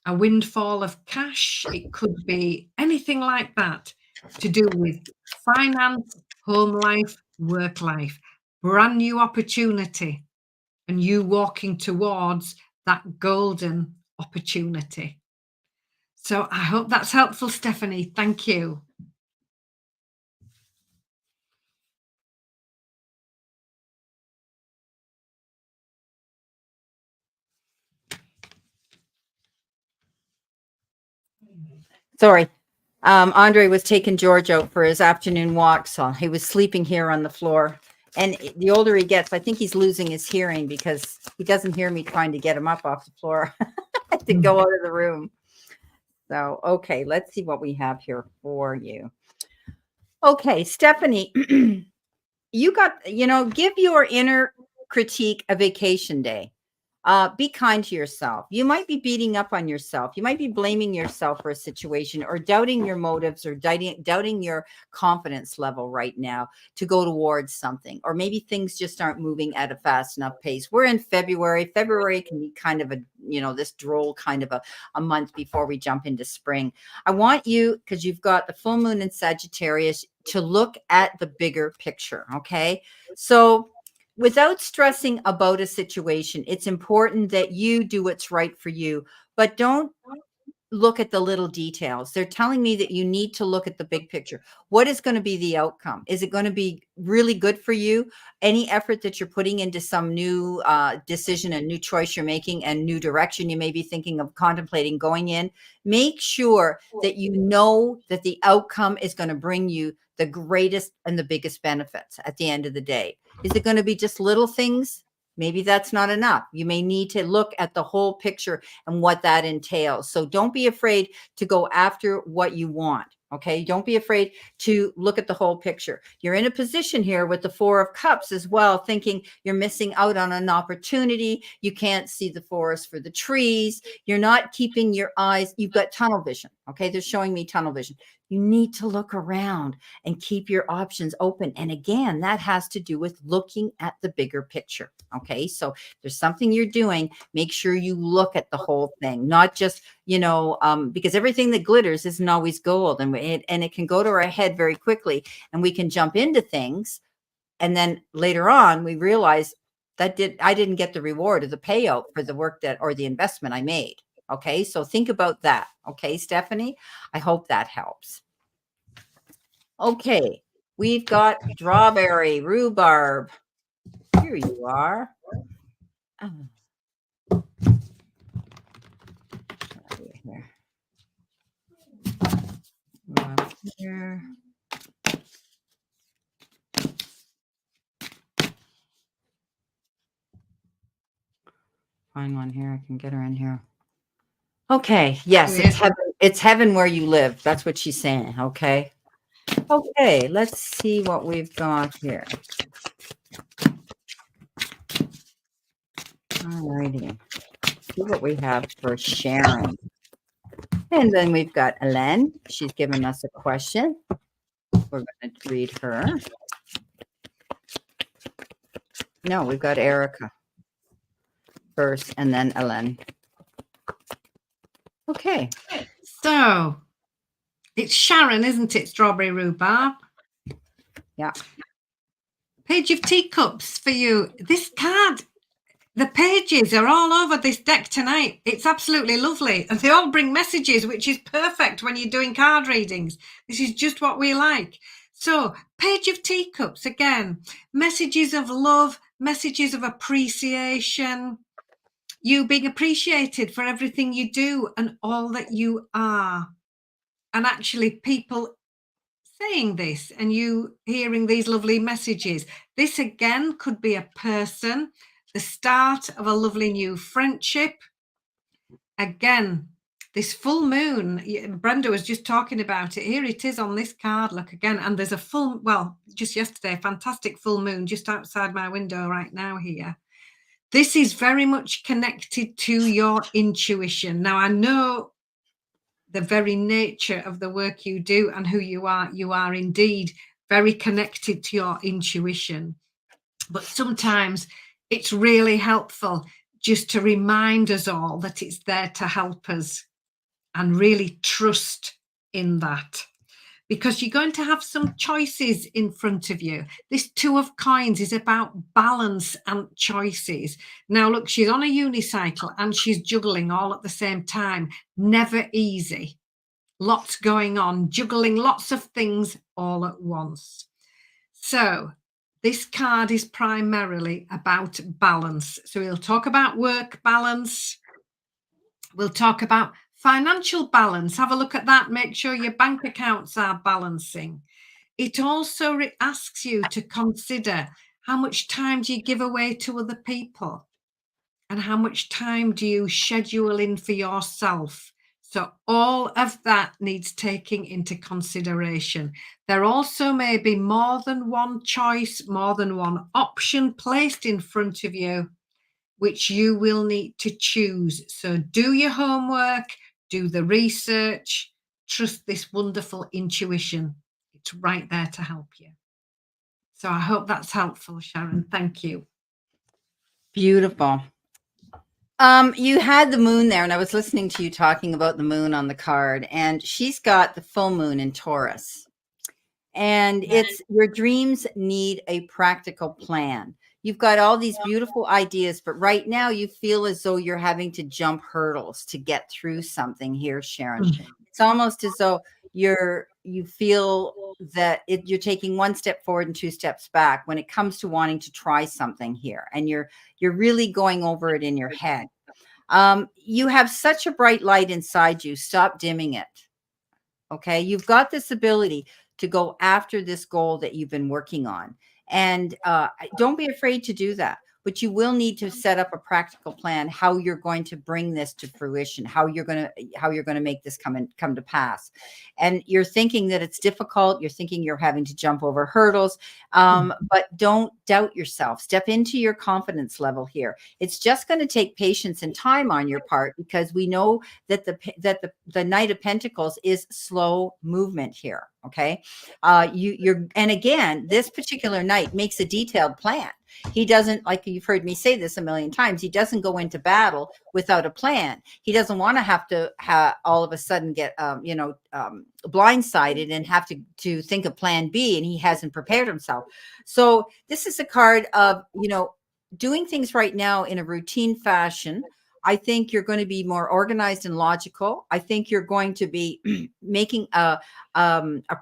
windfall of cash. It could be anything like that to do with finance, home life, work life. Brand new opportunity and you walking towards that golden opportunity. So I hope that's helpful, Stephanie. Thank you. Sorry. Andre was taking George out for his afternoon walk, so he was sleeping here on the floor. And the older he gets, I think he's losing his hearing because he doesn't hear me trying to get him up off the floor to go out of the room. So, okay, let's see what we have here for you. Okay, Stephanie, you got, give your inner critique a vacation day. Be kind to yourself. You might be beating up on yourself. You might be blaming yourself for a situation or doubting your motives or doubting your confidence level right now to go towards something. Or maybe things just aren't moving at a fast enough pace. We're in February. February can be kind of this droll kind of a month before we jump into spring. I want you, because you've got the full moon in Sagittarius, to look at the bigger picture. Okay. So without stressing about a situation, it's important that you do what's right for you, but don't look at the little details. They're telling me that you need to look at the big picture. What is going to be the outcome? Is it going to be really good for you? Any effort that you're putting into some new decision, a new choice you're making, and new direction you may be thinking of contemplating going in, make sure that you know that the outcome is going to bring you the greatest and the biggest benefits at the end of the day. Is it going to be just little things? Maybe that's not enough. You may need to look at the whole picture and what that entails. So don't be afraid to go after what you want. Okay. Don't be afraid to look at the whole picture. You're in a position here with the Four of Cups as well, thinking you're missing out on an opportunity. You can't see the forest for the trees. You're not keeping your eyes. You've got tunnel vision. Okay. They're showing me tunnel vision. You need to look around and keep your options open. And again, that has to do with looking at the bigger picture. Okay. So there's something you're doing. Make sure you look at the whole thing, not just, because everything that glitters isn't always gold, and it can go to our head very quickly and we can jump into things. And then later on, we realize I didn't get the reward or the payout for the work or the investment I made. Okay. So think about that. Okay, Stephanie, I hope that helps. Okay. We've got strawberry, rhubarb. Here you are. Oh. Here. Here. Find one here. I can get her in here. Okay. Yes, It's heaven where you live. That's what she's saying. Okay. Okay. Let's see what we've got here. All righty. See what we have for Sharon. And then we've got Ellen. She's given us a question. We're going to read her. No, we've got Erica first and then Ellen. Okay. So it's Sharon, isn't it? Strawberry rhubarb. Yeah. Page of Teacups for you. This card, the pages are all over this deck tonight. It's absolutely lovely. And they all bring messages, which is perfect when you're doing card readings. This is just what we like. So, Page of Teacups, again, messages of love, messages of appreciation, you being appreciated for everything you do and all that you are. And actually, people saying this and you hearing these lovely messages. This again could be a person, the start of a lovely new friendship. Again, this full moon, Brenda was just talking about it. Here it is on this card. Look again. And there's a full, well, just yesterday, a fantastic full moon just outside my window right now here. This is very much connected to your intuition. Now, I know the very nature of the work you do and who you are indeed very connected to your intuition. But sometimes it's really helpful just to remind us all that it's there to help us and really trust in that. Because you're going to have some choices in front of you. This Two of Coins is about balance and choices. Now, look, she's on a unicycle and she's juggling all at the same time. Never easy. Lots going on, juggling lots of things all at once. So this card is primarily about balance. So we'll talk about work balance. We'll talk about financial balance. Have a look at that. Make sure your bank accounts are balancing. It also asks you to consider how much time do you give away to other people and how much time do you schedule in for yourself. So all of that needs taking into consideration. There also may be more than one choice, more than one option placed in front of you, which you will need to choose. So do your homework, do the research, trust this wonderful intuition. It's right there to help you. So I hope that's helpful, Sharon. Thank you. Beautiful. You had the moon there, and I was listening to you talking about the moon on the card, and she's got the full moon in Taurus. And it's your dreams need a practical plan. You've got all these beautiful ideas, but right now you feel as though you're having to jump hurdles to get through something here, Sharon. It's almost as though you feel that you're taking one step forward and two steps back when it comes to wanting to try something here, and you're really going over it in your head. You have such a bright light inside you. Stop dimming it. Okay, you've got this ability to go after this goal that you've been working on, and don't be afraid to do that. But you will need to set up a practical plan how you're going to bring this to fruition, how you're going to make this come to pass. And you're thinking that it's difficult. You're thinking you're having to jump over hurdles, but don't doubt yourself. Step into your confidence level here. It's just going to take patience and time on your part, because we know that the Knight of Pentacles is slow movement here. Okay, and again, this particular knight makes a detailed plan. He doesn't, like you've heard me say this a million times, he doesn't go into battle without a plan. He doesn't want to have to all of a sudden get blindsided and have to think of plan B, and he hasn't prepared himself. So this is a card of doing things right now in a routine fashion. I think you're going to be more organized and logical. I think you're going to be making a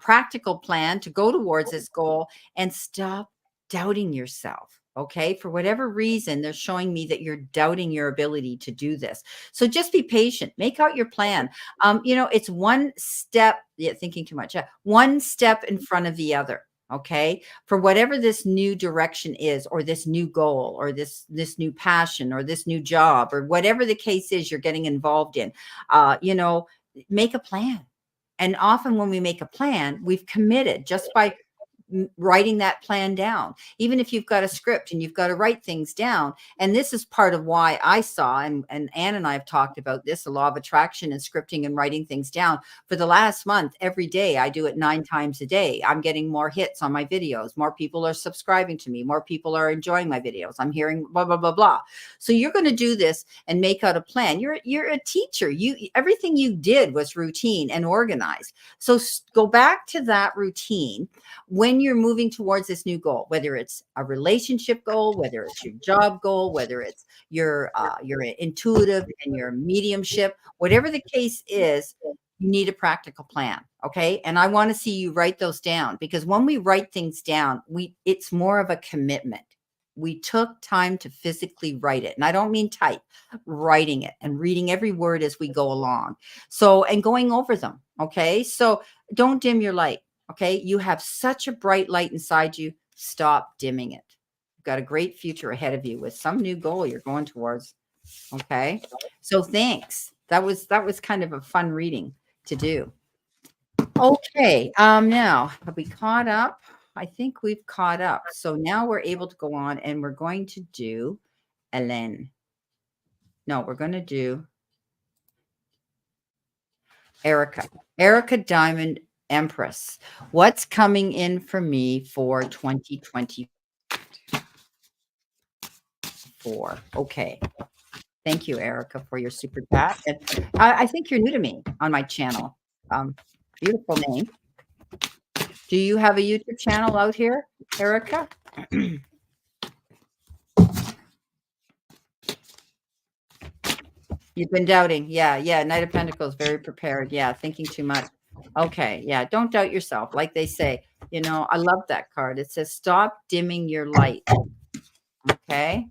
practical plan to go towards this goal, and stop doubting yourself. Okay. For whatever reason, they're showing me that you're doubting your ability to do this. So just be patient, make out your plan. It's one step, thinking too much, one step in front of the other. Okay. For whatever this new direction is, or this new goal, or this new passion, or this new job, or whatever the case is you're getting involved in, make a plan. And often when we make a plan, we've committed just by writing that plan down. Even if you've got a script and you've got to write things down. And this is part of why I saw, and Anne and I have talked about this, the law of attraction and scripting and writing things down. For the last month, every day, I do it 9 times a day. I'm getting more hits on my videos. More people are subscribing to me. More people are enjoying my videos. I'm hearing blah, blah, blah, blah. So you're going to do this and make out a plan. You're a teacher. Everything you did was routine and organized. So go back to that routine when you're moving towards this new goal, whether it's a relationship goal, whether it's your job goal, whether it's your intuitive and your mediumship, whatever the case is, you need a practical plan. Okay. And I want to see you write those down, because when we write things down, it's more of a commitment. We took time to physically write it. And I don't mean type, writing it and reading every word as we go along. So, and going over them. Okay. So don't dim your light. Okay. You have such a bright light inside you. Stop dimming it. You've got a great future ahead of you with some new goal you're going towards. Okay. So thanks. That was kind of a fun reading to do. Okay. Now have we caught up? I think we've caught up. So now we're able to go on and we're going to do Ellen. No, we're going to do Erica. Erica Diamond Empress. What's coming in for me for 2024? Okay. Thank you, Erica, for your super chat. And I think you're new to me on my channel. Beautiful name. Do you have a YouTube channel out here, Erica? You've been doubting. Yeah. Knight of Pentacles, very prepared. Yeah, thinking too much. Okay. Yeah, don't doubt yourself. Like they say, I love that card. It says, stop dimming your light. Okay.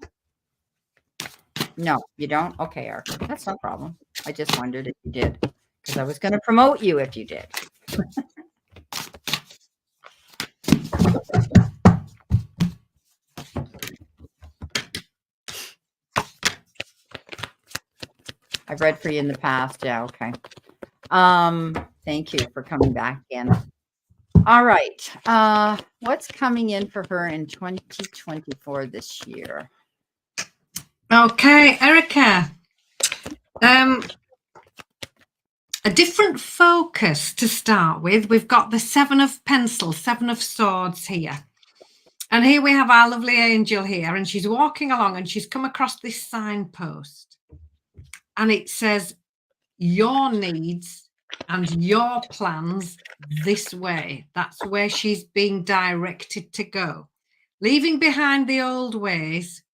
No, you don't? Okay, Erica. That's no problem. I just wondered if you did, because I was going to promote you if you did. I've read for you in the past. Yeah, okay. Thank you for coming back in. All right. What's coming in for her in 2024 this year? Okay, Erica. A different focus to start with. We've got the 7 of Pencils, 7 of Swords here. And here we have our lovely angel here, and she's walking along and she's come across this signpost. And it says, your needs and your plans this way. That's where she's being directed to go. Leaving behind the old ways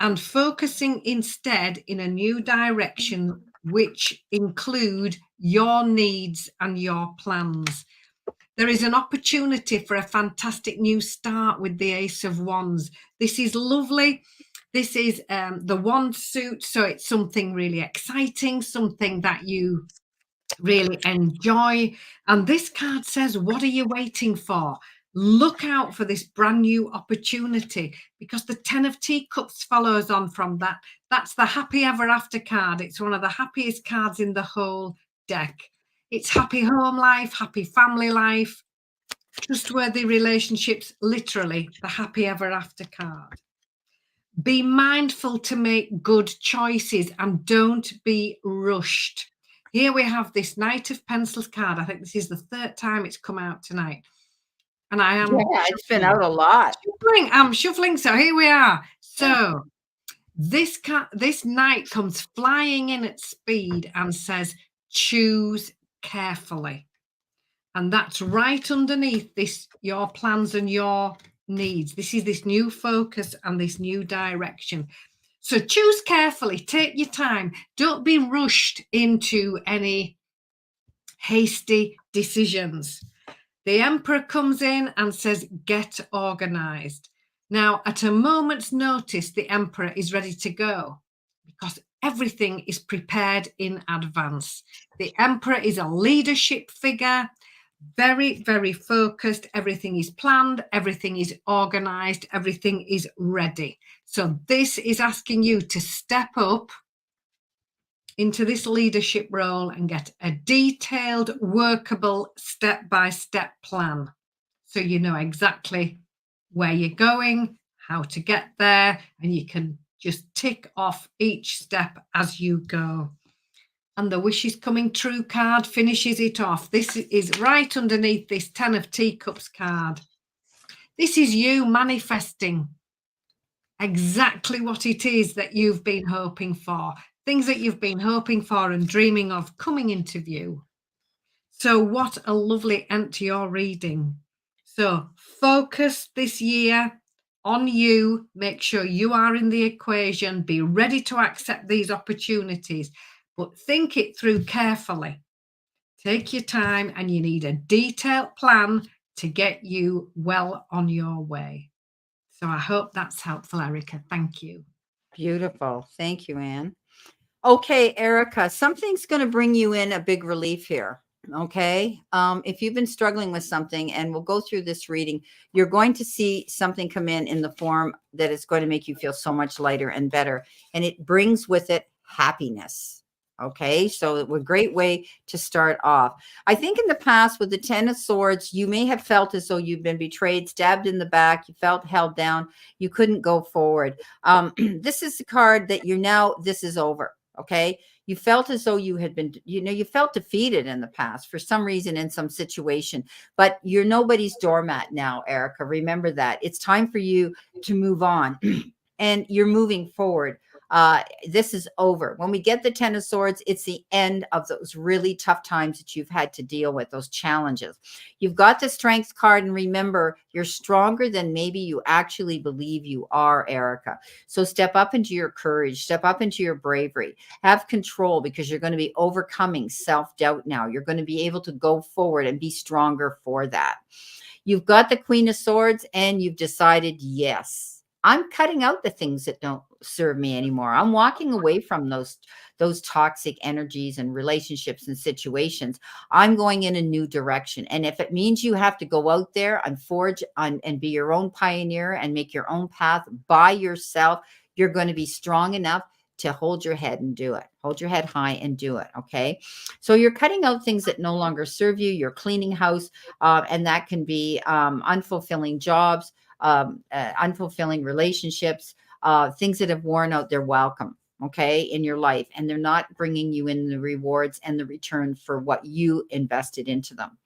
and focusing instead in a new direction, which include your needs and your plans. There is an opportunity for a fantastic new start with the Ace of Wands. This is lovely. This is the wand suit, so it's something really exciting, something that you really enjoy. And this card says, what are you waiting for? Look out for this brand new opportunity, because the 10 of Teacups follows on from that. That's the happy ever after card. It's one of the happiest cards in the whole deck. It's happy home life, happy family life, trustworthy relationships, literally the happy ever after card. Be mindful to make good choices and don't be rushed. Here we have this Knight of Pencils card. I think this is the 3rd time it's come out tonight. And I am it's been out a lot. I'm shuffling. So here we are. So this knight comes flying in at speed and says, choose carefully. And that's right underneath this, your plans and your needs. This is this new focus and this new direction. So choose carefully, take your time. Don't be rushed into any hasty decisions. The Emperor comes in and says, get organized. Now, at a moment's notice, the Emperor is ready to go because everything is prepared in advance. The Emperor is a leadership figure, very, very focused. Everything is planned. Everything is organized. Everything is ready. So this is asking you to step up into this leadership role and get a detailed, workable, step-by-step plan. So you know exactly where you're going, how to get there, and you can just tick off each step as you go. And the wish is coming true card finishes it off. This is right underneath this 10 of Teacups card. This is you manifesting exactly what it is that you've been hoping for, things that you've been hoping for and dreaming of coming into view. So what a lovely end to your reading. So focus this year on you. Make sure you are in the equation. Be ready to accept these opportunities, but think it through carefully. Take your time, and you need a detailed plan to get you well on your way. So I hope that's helpful, Erica. Thank you. Beautiful. Thank you, Anne. Okay, Erica, something's going to bring you in a big relief here. Okay. If you've been struggling with something, and we'll go through this reading, you're going to see something come in the form that is going to make you feel so much lighter and better. And it brings with it happiness. Okay. So a great way to start off. I think in the past with the 10 of Swords, you may have felt as though you've been betrayed, stabbed in the back. You felt held down. You couldn't go forward. This is the card that this is over. Okay. You felt as though you had been, you felt defeated in the past for some reason in some situation, but you're nobody's doormat now, Erica. Remember that. It's time for you to move on and you're moving forward. This is over. When we get the 10 of Swords, it's the end of those really tough times that you've had to deal with, those challenges. You've got the Strength card, and remember, you're stronger than maybe you actually believe you are, Erica. So step up into your courage, step up into your bravery, have control, because you're going to be overcoming self-doubt now. You're going to be able to go forward and be stronger for that. You've got the Queen of Swords, and you've decided, yes, I'm cutting out the things that don't serve me anymore. I'm walking away from those toxic energies and relationships and situations. I'm going in a new direction. And if it means you have to go out there and forge on and be your own pioneer and make your own path by yourself, you're going to be strong enough to hold your head and do it. Hold your head high and do it. Okay. So you're cutting out things that no longer serve you. You're cleaning house. And that can be unfulfilling jobs, unfulfilling relationships, things that have worn out their welcome, okay, in your life, and they're not bringing you in the rewards and the return for what you invested into them.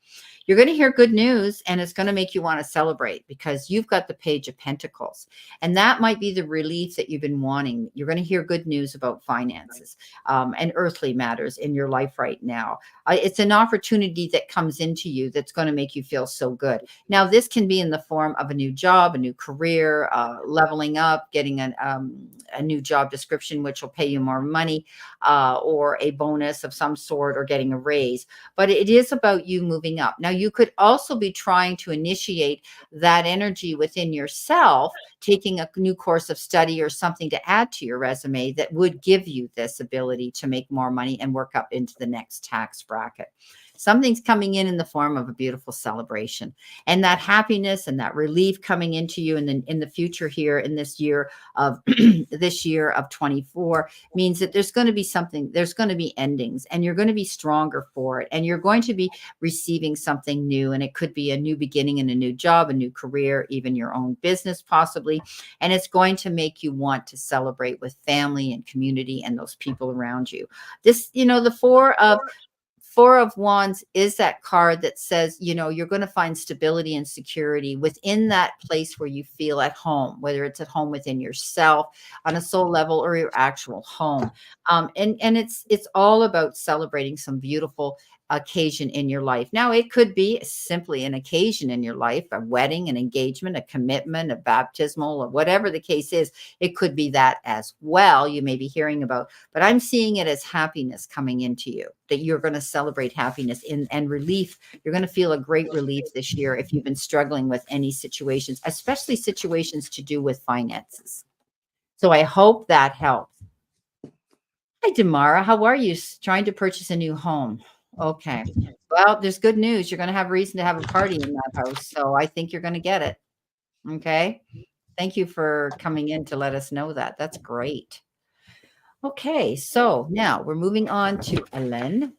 You're going to hear good news, and it's going to make you want to celebrate because you've got the Page of Pentacles, and that might be the relief that you've been wanting. You're going to hear good news about finances and earthly matters in your life right now. It's an opportunity that comes into you that's going to make you feel so good. Now, this can be in the form of a new job, a new career, leveling up, getting a new job description, which will pay you more money, or a bonus of some sort, or getting a raise. But it is about you moving up. Now, you could also be trying to initiate that energy within yourself, taking a new course of study or something to add to your resume that would give you this ability to make more money and work up into the next tax bracket. Something's coming in the form of a beautiful celebration, and that happiness and that relief coming into you in the future here in this year of this year of 24 means that there's going to be something, there's going to be endings, and you're going to be stronger for it, and you're going to be receiving something new. And it could be a new beginning in a new job, a new career, even your own business possibly. And it's going to make you want to celebrate with family and community and those people around you. This, the Four of Wands is that card that says, you're going to find stability and security within that place where you feel at home, whether it's at home within yourself on a soul level or your actual home. And it's all about celebrating some beautiful occasion in your life. Now, it could be simply an occasion in your life, a wedding, an engagement, a commitment, a baptismal, or whatever the case is. It could be that as well. You may be hearing about, but I'm seeing it as happiness coming into you, that you're going to celebrate happiness and relief. You're going to feel a great relief this year if you've been struggling with any situations, especially situations to do with finances. So I hope that helps. Hi, Damara. How are you? Trying to purchase a new home. Okay. Well, there's good news. You're going to have reason to have a party in that house. So I think you're going to get it. Okay. Thank you for coming in to let us know that. That's great. Okay, so now we're moving on to Ellen.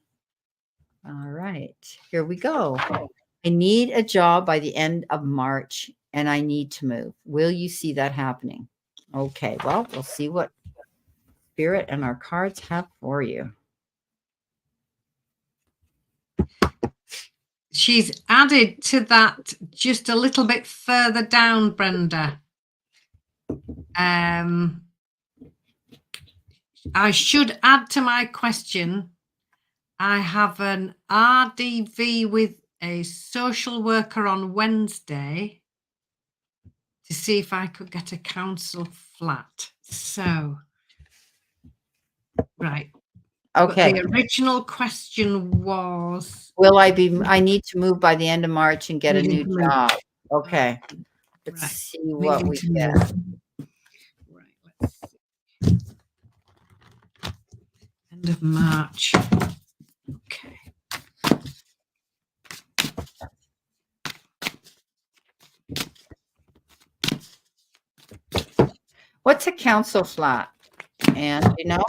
All right, here we go. I need a job by the end of March and I need to move. Will you see that happening? Okay, well, we'll see what Spirit and our cards have for you. She's added to that just a little bit further down, Brenda. I should add to my question, I have an RDV with a social worker on Wednesday to see if I could get a council flat. So, right. Okay. But the original question was, I need to move by the end of March and get a new job. Okay. Let's right. see what we get. Right, let's see. End of March. Okay. What's a council flat? And you know?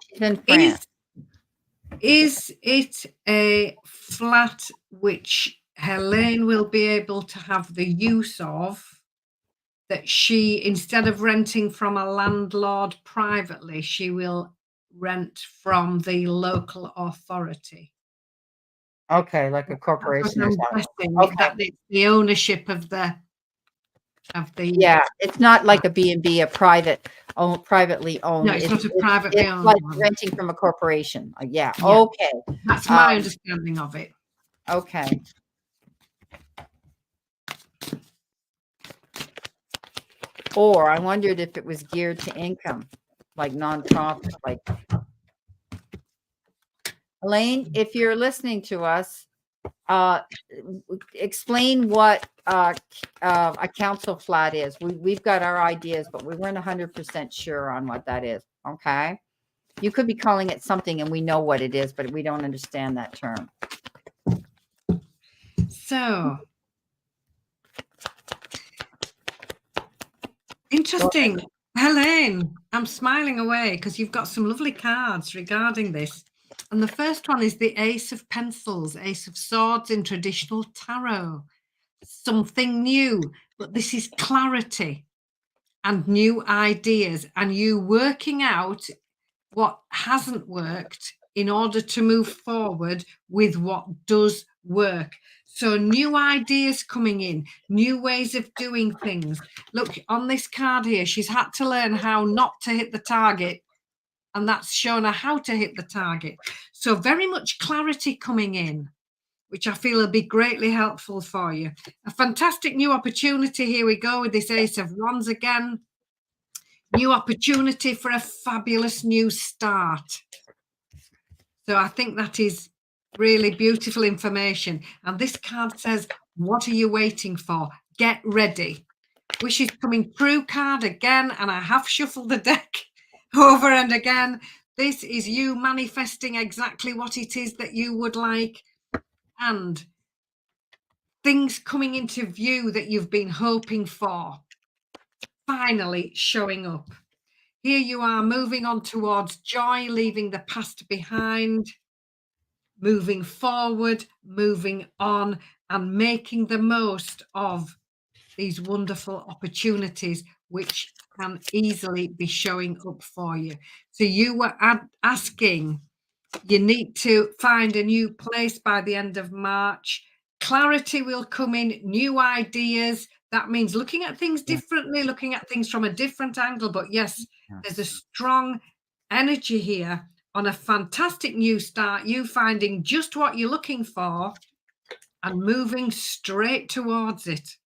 She's in France. Is it a flat which Helene will be able to have the use of, that she, instead of renting from a landlord privately, she will rent from the local authority? Okay, like a corporation or something. Okay. That it's the ownership of the yeah, it's not like a B&B, a privately owned. No, it's not a privately owned like one. renting from a corporation. Yeah. Yeah. Okay. That's my understanding of it. Okay. Or I wondered if it was geared to income, like nonprofit, like Elaine, if you're listening to us, explain what a council flat is. We've got our ideas, but we weren't 100% sure on what that is. Okay. You could be calling it something and we know what it is, but we don't understand that term. So interesting. Helene, I'm smiling away because you've got some lovely cards regarding this. And the first one is the Ace of Pencils, Ace of Swords in traditional tarot. Something new, but this is clarity and new ideas, and you working out what hasn't worked in order to move forward with what does work. So new ideas coming in, new ways of doing things. Look, on this card here, she's had to learn how not to hit the target, and that's shown her how to hit the target. So very much clarity coming in, which I feel will be greatly helpful for you. A fantastic new opportunity. Here we go with this Ace of Wands again. New opportunity for a fabulous new start. So I think that is really beautiful information. And this card says, what are you waiting for? Get ready. Wishes coming through card again. And I have shuffled the deck over and again. This is you manifesting exactly what it is that you would like. And things coming into view that you've been hoping for, finally showing up. Here you are moving on towards joy, leaving the past behind, moving forward, moving on, and making the most of these wonderful opportunities which can easily be showing up for you. So you were asking, you need to find a new place by the end of March. Clarity will come in, new ideas. That means looking at things differently, looking at things from a different angle. But yes, there's a strong energy here on a fantastic new start, you finding just what you're looking for and moving straight towards it.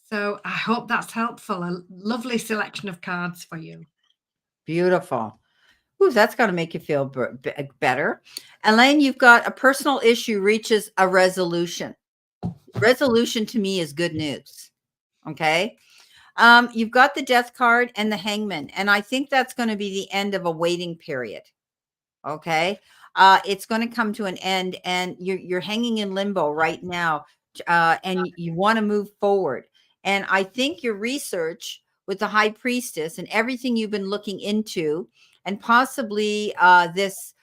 So I hope that's helpful. A lovely selection of cards for you. Beautiful. Ooh, that's going to make you feel better. Elaine, you've got a personal issue reaches a resolution. Resolution to me is good news. Okay. You've got the Death card and the Hangman, and I think that's going to be the end of a waiting period. Okay. It's going to come to an end, and you're hanging in limbo right now, and you want to move forward. And I think your research with the High Priestess and everything you've been looking into, and possibly this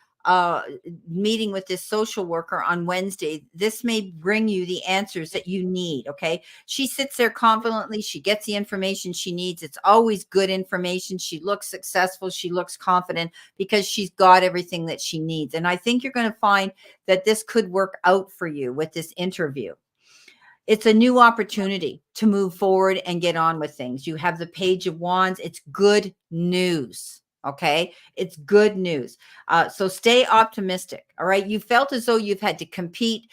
meeting with this social worker on Wednesday, this may bring you the answers that you need. Okay. She sits there confidently. She gets the information she needs. It's always good information. She looks successful. She looks confident because she's got everything that she needs. And I think you're going to find that this could work out for you with this interview. It's a new opportunity to move forward and get on with things. You have the Page of Wands. It's good news. Okay. It's good news. So stay optimistic. All right. You felt as though you've had to compete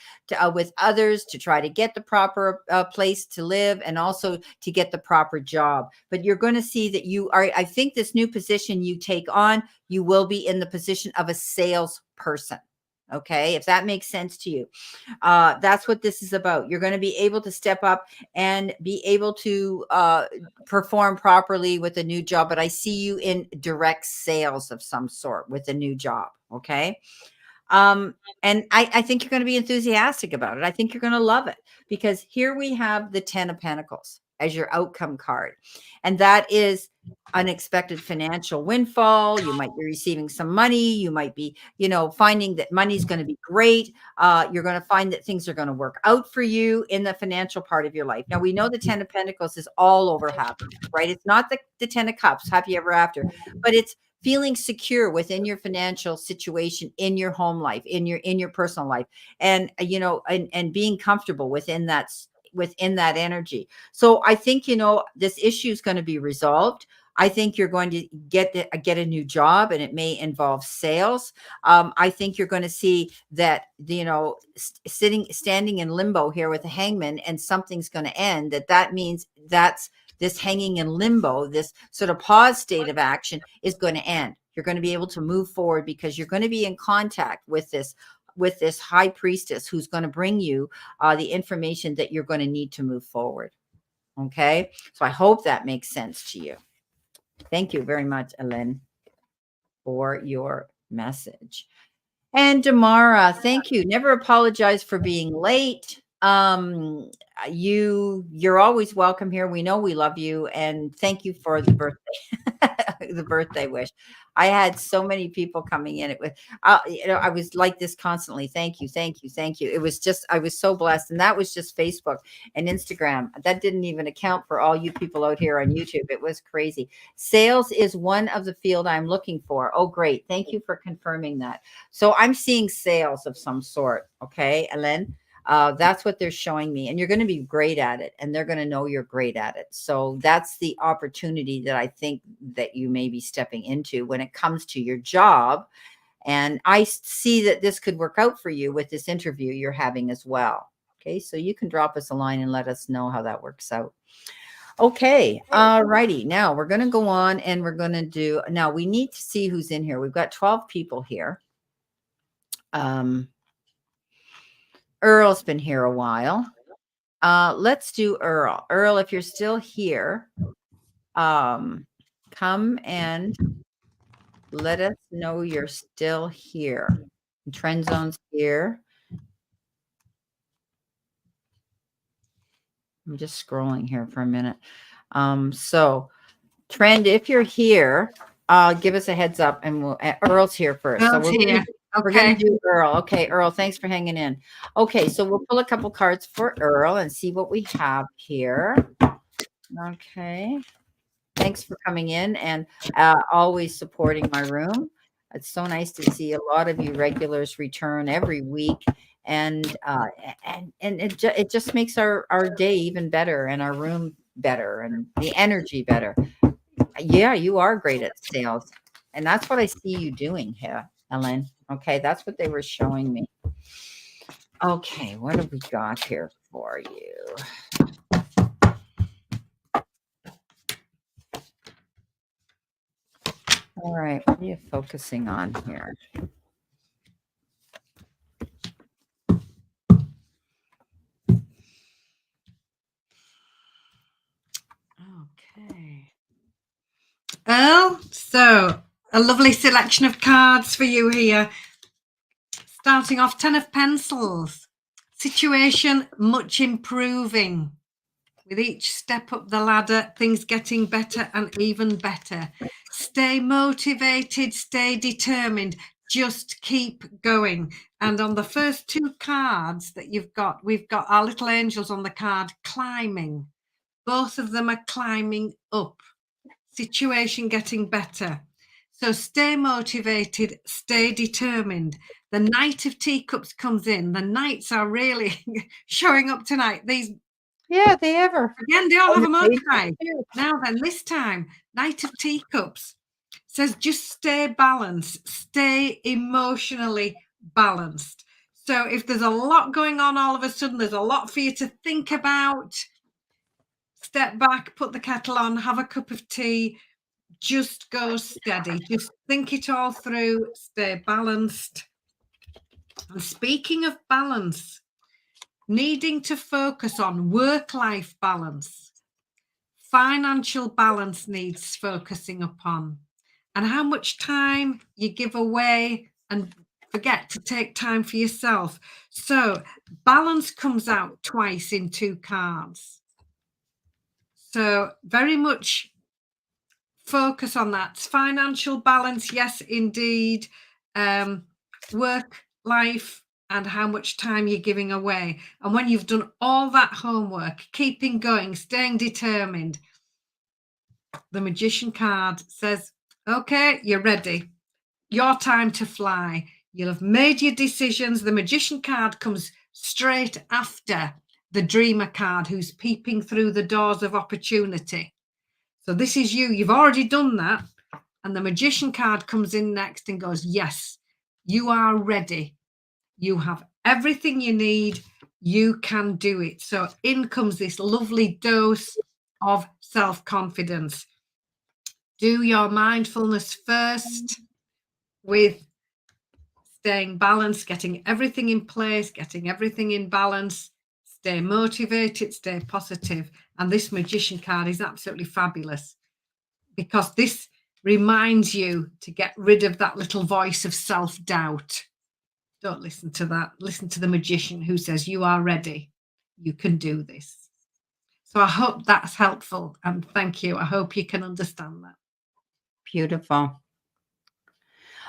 with others to try to get the proper place to live and also to get the proper job. But you're going to see that you are, I think this new position you take on, you will be in the position of a salesperson. Okay. If that makes sense to you. That's what this is about. You're going to be able to step up and be able to perform properly with a new job. But I see you in direct sales of some sort with a new job. Okay. And I think you're going to be enthusiastic about it. I think you're going to love it because here we have the 10 of Pentacles as your outcome card. And that is unexpected financial windfall. You might be receiving some money. You might be, finding that money's going to be great. You're going to find that things are going to work out for you in the financial part of your life. Now, we know the 10 of Pentacles is all over happiness, right? It's not the 10 of Cups, happy ever after, but it's feeling secure within your financial situation, in your home life, in your personal life, and and being comfortable within that energy. So I think this issue is going to be resolved. I think you're going to get a new job, and it may involve sales. I think you're going to see that standing in limbo here with the Hangman, and something's going to end. That means that's this hanging in limbo, this sort of pause state of action is going to end. You're going to be able to move forward because you're going to be in contact with this High Priestess who's going to bring you the information that you're going to need to move forward. Okay. So I hope that makes sense to you. Thank you very much, Ellen, for your message. And Damara, thank you. Never apologize for being late. You're always welcome here. We know we love you, and thank you for the birthday, the birthday wish. I had so many people coming in. I was like this constantly. Thank you, thank you, thank you. I was so blessed, and that was just Facebook and Instagram. That didn't even account for all you people out here on YouTube. It was crazy. Sales is one of the field I'm looking for. Oh, great! Thank you for confirming that. So I'm seeing sales of some sort. Okay, Ellen. That's what they're showing me, and you're going to be great at it, and they're going to know you're great at it. So that's the opportunity that I think that you may be stepping into when it comes to your job. And I see that this could work out for you with this interview you're having as well. Okay. So you can drop us a line and let us know how that works out. Okay. All righty. Now we're going to go on, and we're going to now we need to see who's in here. We've got 12 people here. Earl's been here a while. Let's do Earl. Earl, if you're still here, come and let us know you're still here. Trend Zone's here. I'm just scrolling here for a minute. So Trend, if you're here, give us a heads up, and Earl's here first. Earl's here. We're going to do Earl. Okay, Earl, thanks for hanging in. Okay, so we'll pull a couple cards for Earl and see what we have here. Okay. Thanks for coming in and always supporting my room. It's so nice to see a lot of you regulars return every week. And it just makes our day even better, and our room better, and the energy better. Yeah, you are great at sales. And that's what I see you doing here, Ellen. Okay, that's what they were showing me. Okay, what have we got here for you? All right, what are you focusing on here? Okay. Earl, so a lovely selection of cards for you here. Starting off, 10 of Pencils. Situation much improving With each step up the ladder, things getting better and even better. Stay motivated, stay determined, just keep going. And on the first two cards that you've got, we've got our little angels on the card climbing. Both of them are climbing up. Situation getting better. So stay motivated, stay determined. The Knight of Teacups comes in. The knights are really showing up tonight. These, Yeah, they ever. again, they all have a They do motive. too. Now then, this time, Knight of Teacups says just stay balanced, stay emotionally balanced. So if there's a lot going on all of a sudden, there's a lot for you to think about, step back, put the kettle on, have a cup of tea, just go steady, just think it all through, stay balanced. And speaking of balance, needing to focus on work-life balance, financial balance needs focusing upon, and how much time you give away and forget to take time for yourself. So balance comes out twice in two cards. So very much focus on that. Financial balance, yes, indeed. Work, life, and how much time you're giving away. And when you've done all that homework, keeping going, staying determined, the Magician card says, okay, you're ready. Your time to fly. You'll have made your decisions. The Magician card comes straight after the Dreamer card, who's peeping through the doors of opportunity. So this is you. You've already done that. And the Magician card comes in next and goes, yes, you are ready. You have everything you need. You can do it. So in comes this lovely dose of self-confidence. Do your mindfulness first with staying balanced, getting everything in place, getting everything in balance. Stay motivated, stay positive. And this Magician card is absolutely fabulous because this reminds you to get rid of that little voice of self-doubt. Don't listen to that. Listen to the Magician who says, you are ready. You can do this. So I hope that's helpful. And thank you. I hope you can understand that. Beautiful.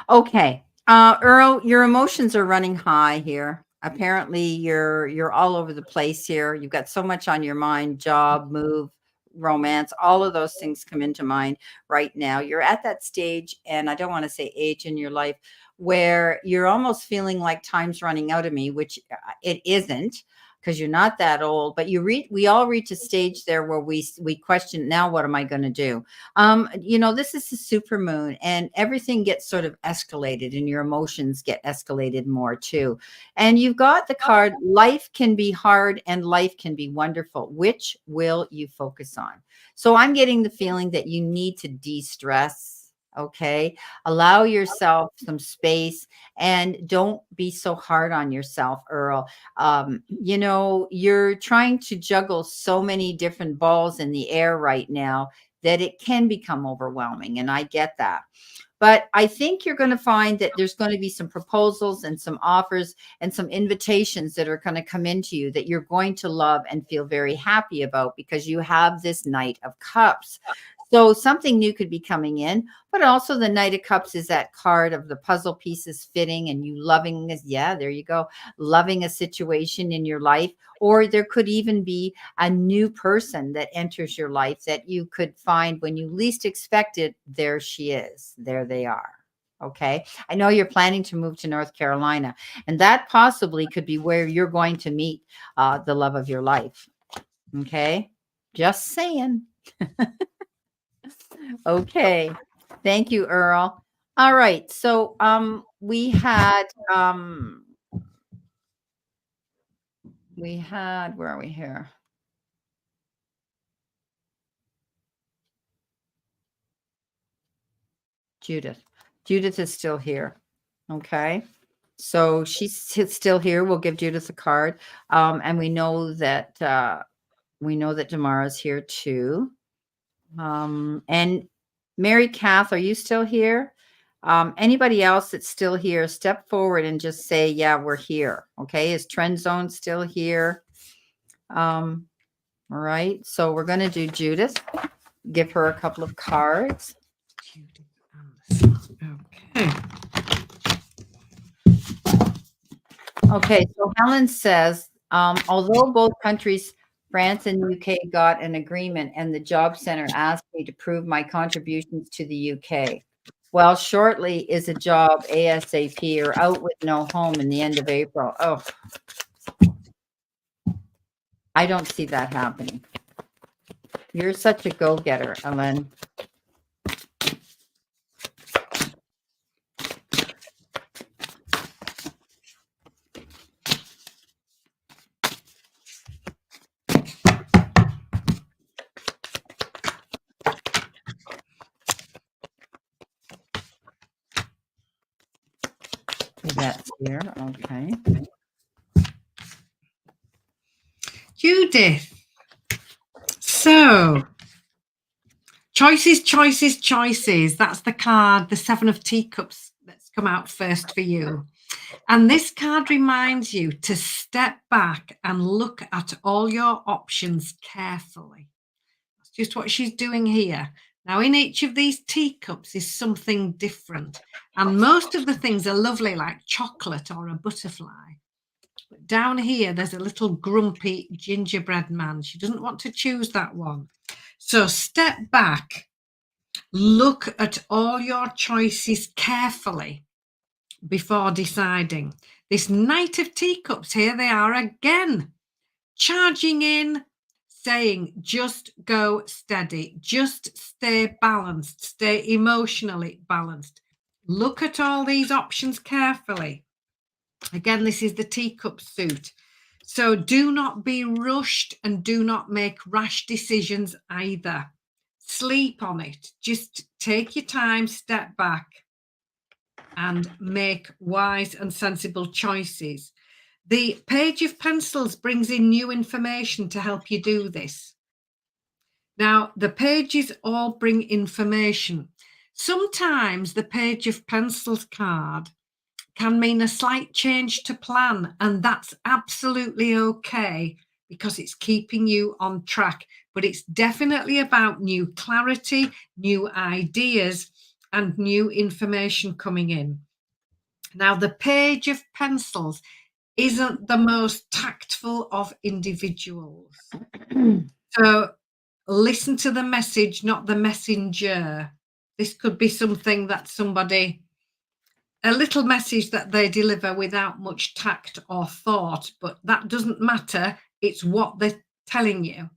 Okay. Earl, your emotions are running high here. Apparently you're all over the place here. You've got so much on your mind, job, move, romance, all of those things come into mind right now. You're at that stage, and I don't want to say age in your life, where you're almost feeling like time's running out of me, which it isn't, because you're not that old, but we all reach a stage there where we question, now what am I going to do? This is the super moon, and everything gets sort of escalated, and your emotions get escalated more too. And you've got the card, life can be hard and life can be wonderful. Which will you focus on? So I'm getting the feeling that you need to de-stress. Okay. Allow yourself some space and don't be so hard on yourself, Earl. You're trying to juggle so many different balls in the air right now that it can become overwhelming. And I get that. But I think you're going to find that there's going to be some proposals and some offers and some invitations that are going to come into you that you're going to love and feel very happy about, because you have this Knight of Cups. So something new could be coming in, but also the Knight of Cups is that card of the puzzle pieces fitting and you loving this. Yeah, there you go. Loving a situation in your life. Or there could even be a new person that enters your life that you could find when you least expect it. There she is. There they are. Okay. I know you're planning to move to North Carolina, and that possibly could be where you're going to meet the love of your life. Okay. Just saying. Okay. Thank you, Earl. All right. So where are we here? Judith. Judith is still here. Okay. So she's still here. We'll give Judith a card. And we know that Tamara's here too. And Mary Kath, are you still here? Anybody else that's still here, step forward and just say, yeah, we're here. Okay. Is Trend Zone still here? All right. So we're going to do Judith. Give her a couple of cards. Judith Anderson. Okay. Okay. So Helen says, although both countries, France and UK, got an agreement and the job center asked me to prove my contributions to the UK. Well, shortly is a job ASAP or out with no home in the end of April. Oh, I don't see that happening. You're such a go-getter, Ellen. That's here. Okay. Judith. So, choices, choices, choices. That's the card, the 7 of Teacups that's come out first for you. And this card reminds you to step back and look at all your options carefully. That's just what she's doing here. Now, in each of these teacups is something different. And most of the things are lovely, like chocolate or a butterfly. But down here, there's a little grumpy gingerbread man. She doesn't want to choose that one. So step back, look at all your choices carefully before deciding. This Knight of Teacups, here they are again, charging in, saying, just go steady, just stay balanced, stay emotionally balanced. Look at all these options carefully. Again, this is the teacup suit. So do not be rushed and do not make rash decisions either. Sleep on it. Just take your time, step back, and make wise and sensible choices. The Page of Pencils brings in new information to help you do this. Now, the pages all bring information. Sometimes the Page of Pencils card can mean a slight change to plan, and that's absolutely okay because it's keeping you on track. But it's definitely about new clarity, new ideas, and new information coming in. Now, the Page of Pencils isn't the most tactful of individuals. So listen to the message, not the messenger. This could be something that somebody, a little message that they deliver without much tact or thought, but that doesn't matter. It's what they're telling you.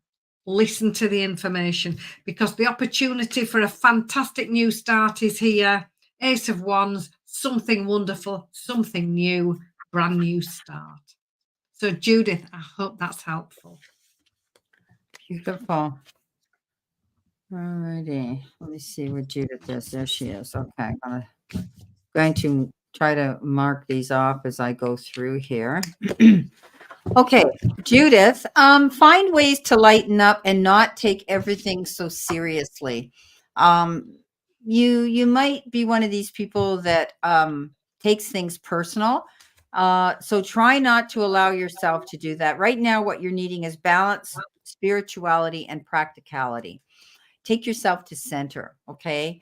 Listen to the information because the opportunity for a fantastic new start is here. Ace of Wands, something wonderful, something new, brand new start. So Judith, I hope that's helpful. Beautiful. Alrighty. Let me see what Judith is. There she is. Okay. I'm going to try to mark these off as I go through here. Okay, Judith, find ways to lighten up and not take everything so seriously. You might be one of these people that takes things personal. So try not to allow yourself to do that. Right now, what you're needing is balance, spirituality, and practicality. Take yourself to center, okay?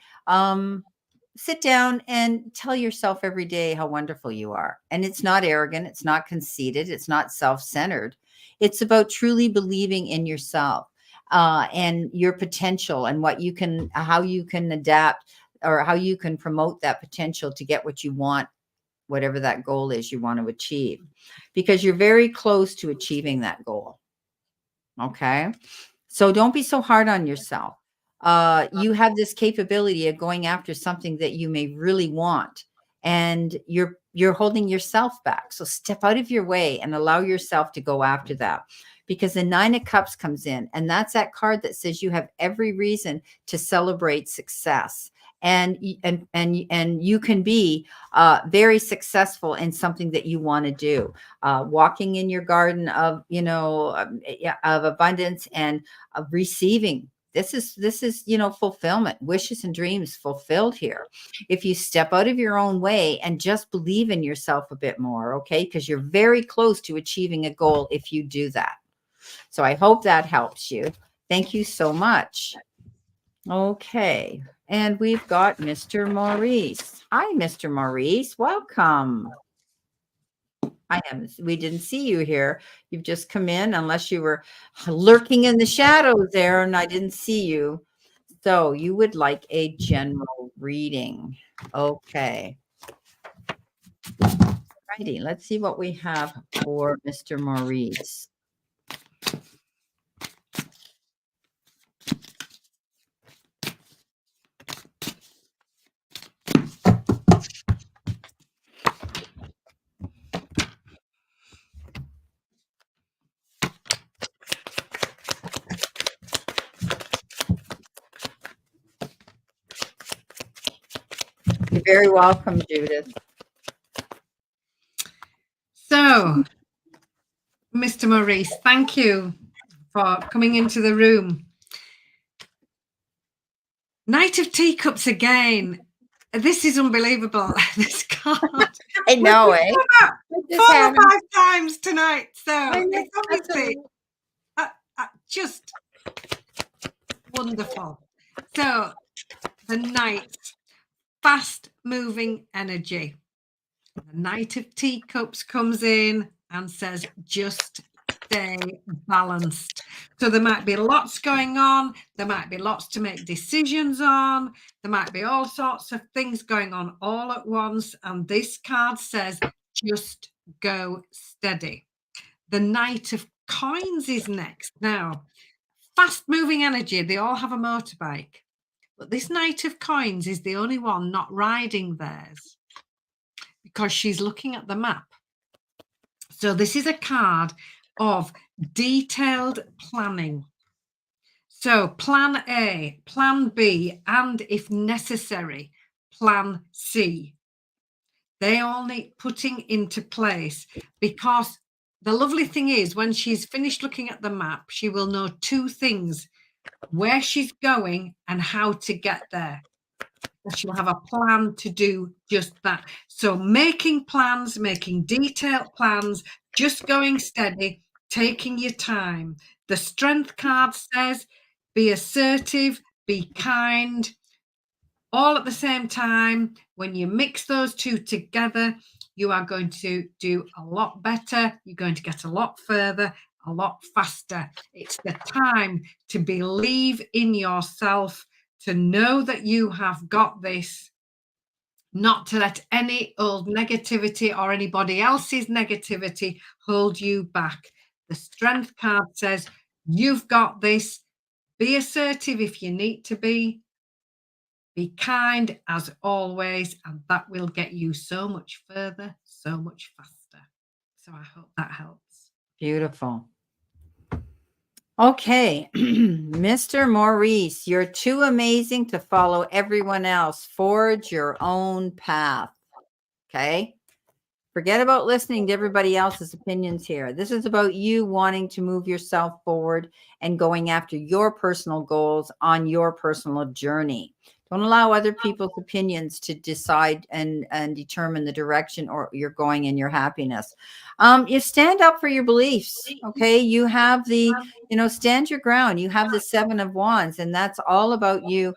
Sit down and tell yourself every day how wonderful you are. And it's not arrogant, it's not conceited, it's not self-centered. It's about truly believing in yourself and your potential and what you can, how you can adapt or how you can promote that potential to get what you want, whatever that goal is you want to achieve, because you're very close to achieving that goal. Okay. So don't be so hard on yourself. You have this capability of going after something that you may really want, and you're holding yourself back. So step out of your way and allow yourself to go after that, because the 9 of Cups comes in, and that's that card that says you have every reason to celebrate success. And you can be very successful in something that you want to do. Walking in your garden of of abundance and of receiving. This is fulfillment, wishes and dreams fulfilled here. If you step out of your own way and just believe in yourself a bit more, okay? Because you're very close to achieving a goal if you do that. So I hope that helps you. Thank you so much. Okay. And we've got Mr. Maurice. Hi, Mr. Maurice. Welcome. We didn't see you here. You've just come in, unless you were lurking in the shadows there and I didn't see you. So you would like a general reading. Okay. Righty. Let's see what we have for Mr. Maurice. You're very welcome, Judith. So, Mr. Maurice, thank you for coming into the room. Knight of Teacups again. This is unbelievable. This card. I know, eh? 4 or 5 times tonight. So it's obviously just wonderful. So the Knight, fast moving energy. The Knight of Teacups comes in and says, just stay balanced. So there might be lots going on. There might be lots to make decisions on. There might be all sorts of things going on all at once. And this card says, just go steady. The Knight of Coins is next. Now, fast moving energy. They all have a motorbike. But this Knight of Coins is the only one not riding theirs, because she's looking at the map. So this is a card of detailed planning. So plan A, plan B, and if necessary, plan C. They all need putting into place, because the lovely thing is, when she's finished looking at the map, she will know 2 things: where she's going and how to get there. She'll have a plan to do just that. So making plans, making detailed plans, just going steady, taking your time. The Strength card says, be assertive, be kind, all at the same time. When you mix those 2 together, you are going to do a lot better. You're going to get a lot further, a lot faster. It's the time to believe in yourself, to know that you have got this, not to let any old negativity or anybody else's negativity hold you back. The Strength card says, you've got this. Be assertive if you need to be. Be kind as always, and that will get you so much further, so much faster. So I hope that helps. Beautiful. Okay, Mr. Maurice, you're too amazing to follow everyone else. Forge your own path. Okay? Forget about listening to everybody else's opinions here. This is about you wanting to move yourself forward and going after your personal goals on your personal journey. Don't allow other people's opinions to decide and determine the direction or you're going in your happiness. You stand up for your beliefs. Okay. You have stand your ground. You have the 7 of Wands, and that's all about you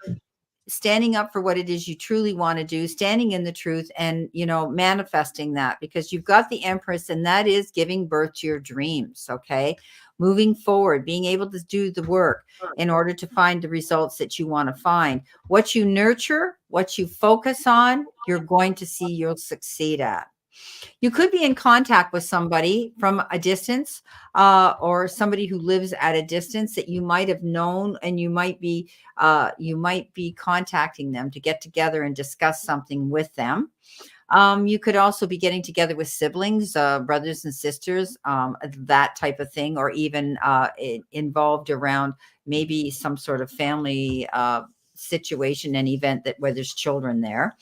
standing up for what it is you truly want to do, standing in the truth, and manifesting that, because you've got the Empress, and that is giving birth to your dreams. Okay, moving forward, being able to do the work in order to find the results that you want to find. What you nurture, what you focus on, you're going to see you'll succeed at. You could be in contact with somebody from a distance, or somebody who lives at a distance that you might have known, and you might be contacting them to get together and discuss something with them. You could also be getting together with siblings, brothers and sisters, that type of thing, or even involved around maybe some sort of family situation and event where there's children there.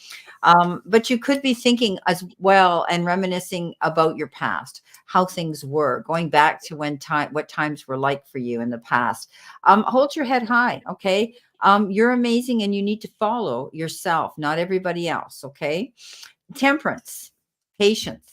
But you could be thinking as well and reminiscing about your past, how things were, going back to what times were like for you in the past. Hold your head high. Okay. You're amazing, and you need to follow yourself, not everybody else. Okay. Temperance, patience.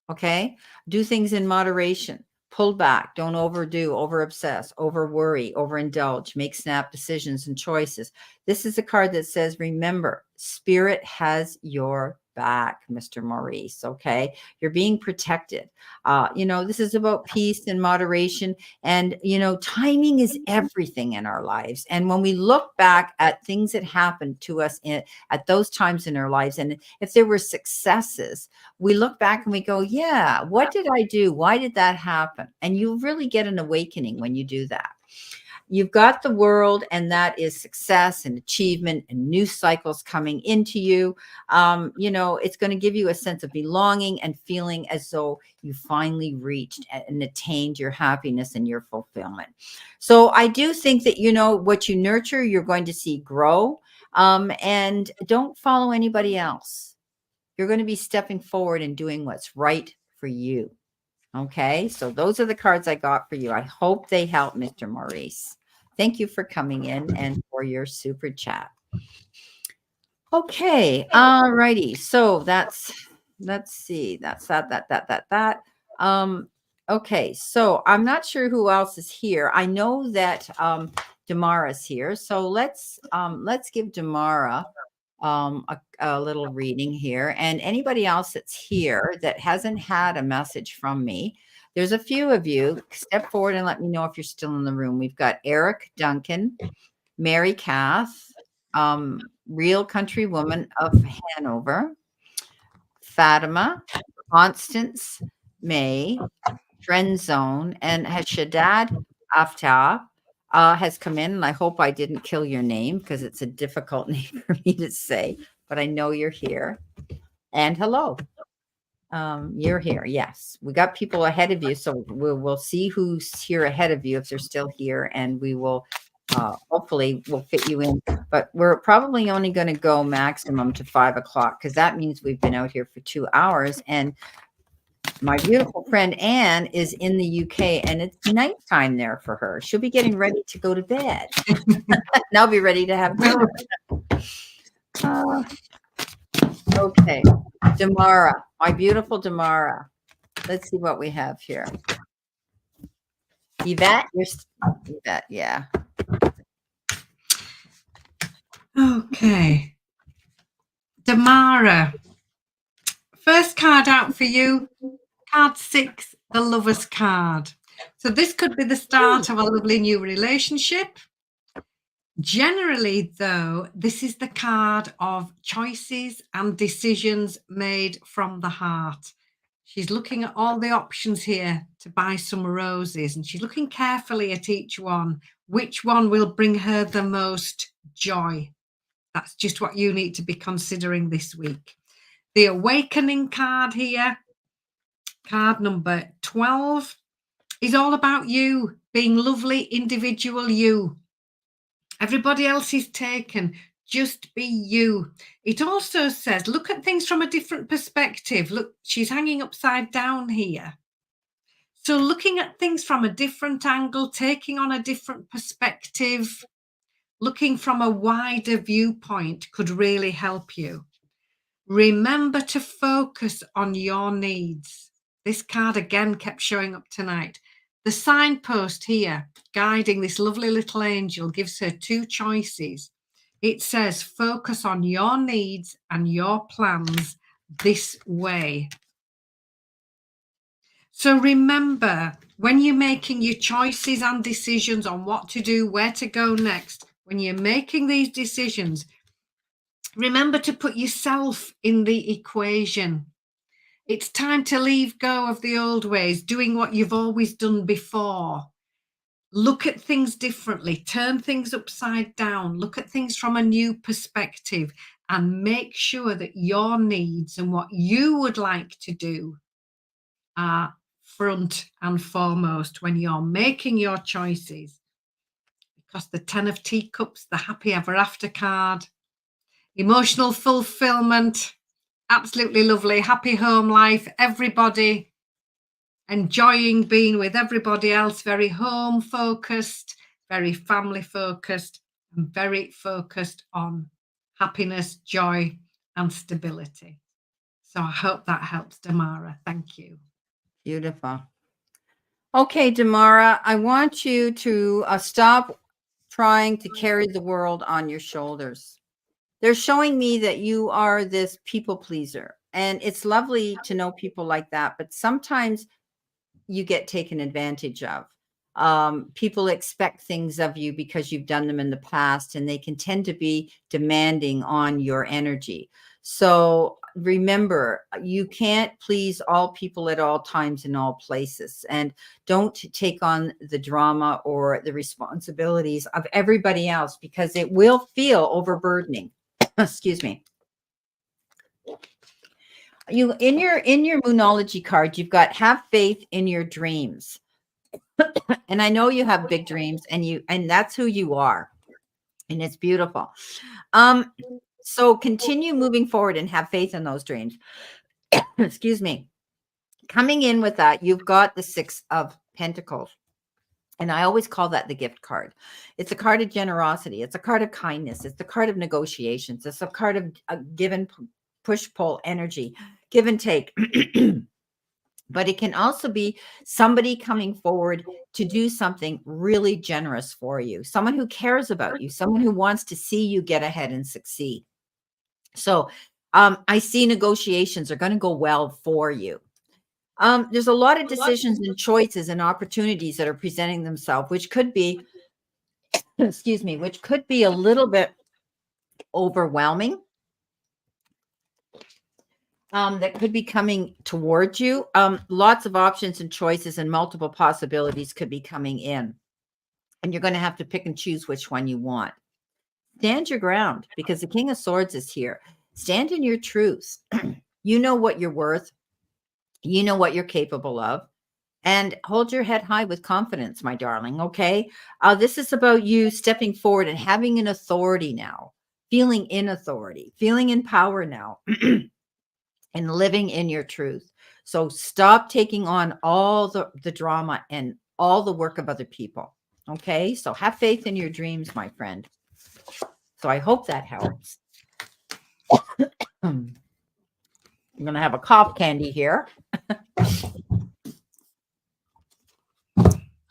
Okay. Do things in moderation. Pull back. Don't overdo, over obsess, over worry, overindulge, make snap decisions and choices. This is a card that says, remember, spirit has your back, Mr. Maurice. Okay. You're being protected. This is about peace and moderation. And, timing is everything in our lives. And when we look back at things that happened to us at those times in our lives, and if there were successes, we look back and we go, yeah, what did I do? Why did that happen? And you really get an awakening when you do that. You've got the world, and that is success and achievement and new cycles coming into you. It's going to give you a sense of belonging and feeling as though you finally reached and attained your happiness and your fulfillment. So I do think that, what you nurture, you're going to see grow. And don't follow anybody else. You're going to be stepping forward and doing what's right for you. Okay, so those are the cards I got for you. I hope they help, Mr. Maurice. Thank you for coming in and for your super chat. Okay, all righty. So let's see, that's that. Okay, so I'm not sure who else is here. I know that Damara's here. So let's give Damara a little reading here. And anybody else that's here that hasn't had a message from me, there's a few of you. Step forward and let me know if you're still in the room. We've got Eric Duncan, Mary Kath, Real Country Woman of Hanover, Fatima, Constance, May, Friend Zone, and Hashadad Aftab has come in, and I hope I didn't kill your name because it's a difficult name for me to say, but I know you're here. And hello. You're here. Yes. We got people ahead of you, so we'll see who's here ahead of you if they're still here, and we will hopefully we'll fit you in. But we're probably only going to go maximum to 5 o'clock because that means we've been out here for 2 hours, and my beautiful friend Anne is in the UK, and it's nighttime there for her. She'll be getting ready to go to bed. And I'll be ready to have dinner. Okay. Damara, my beautiful Damara. Let's see what we have here. Yvette, Yvette, yeah. Okay. Damara, first card out for you, card 6, the Lover's card. So this could be the start of a lovely new relationship. Generally, though, this is the card of choices and decisions made from the heart. She's looking at all the options here to buy some roses, and she's looking carefully at each one. Which one will bring her the most joy? That's just what you need to be considering this week. The Awakening card here, card number 12, is all about you being lovely individual you. Everybody else is taken. Just be you. It also says, look at things from a different perspective. Look, she's hanging upside down here. So looking at things from a different angle, taking on a different perspective, looking from a wider viewpoint could really help you. Remember to focus on your needs. This card again kept showing up tonight. The signpost here guiding this lovely little angel gives her 2 choices. It says, focus on your needs and your plans this way. So remember, when you're making your choices and decisions on what to do, where to go next, when you're making these decisions, remember to put yourself in the equation. It's time to leave go of the old ways, doing what you've always done before. Look at things differently, turn things upside down, look at things from a new perspective, and make sure that your needs and what you would like to do are front and foremost when you're making your choices. Because the 10 of Teacups, the happy ever after card, emotional fulfillment, absolutely lovely, happy home life, everybody enjoying being with everybody else, very home focused, very family focused, and very focused on happiness, joy, and stability. So I hope that helps, Damara. Thank you. Beautiful. Okay, Damara, I want you to stop trying to carry the world on your shoulders. They're showing me that you are this people pleaser, and it's lovely to know people like that, but sometimes you get taken advantage of. People expect things of you because you've done them in the past, and they can tend to be demanding on your energy. So remember, you can't please all people at all times in all places. And don't take on the drama or the responsibilities of everybody else, because it will feel overburdening. Excuse me. You in your Moonology card, you've got have faith in your dreams. And I know you have big dreams, and that's who you are. And it's beautiful. Um, so continue moving forward and have faith in those dreams. Excuse me. Coming in with that, you've got the 6 of Pentacles. And I always call that the gift card. It's a card of generosity. It's a card of kindness. It's the card of negotiations. It's a card of give and push pull energy, give and take. But it can also be somebody coming forward to do something really generous for you, someone who cares about you, someone who wants to see you get ahead and succeed. So I see negotiations are going to go well for you. There's a lot of decisions and choices and opportunities that are presenting themselves, which could be, excuse me, which could be a little bit overwhelming. That could be coming towards you. Lots of options and choices and multiple possibilities could be coming in. And you're going to have to pick and choose which one you want. Stand your ground, because the King of Swords is here. Stand in your truth. You know what you're worth. You know what you're capable of. And hold your head high with confidence, my darling, okay? This is about you stepping forward and having an authority now, feeling in authority, feeling in power now. And living in your truth. So stop taking on all the drama and all the work of other people. Okay. So have faith in your dreams, my friend. So I hope that helps. I'm going to have a cough candy here.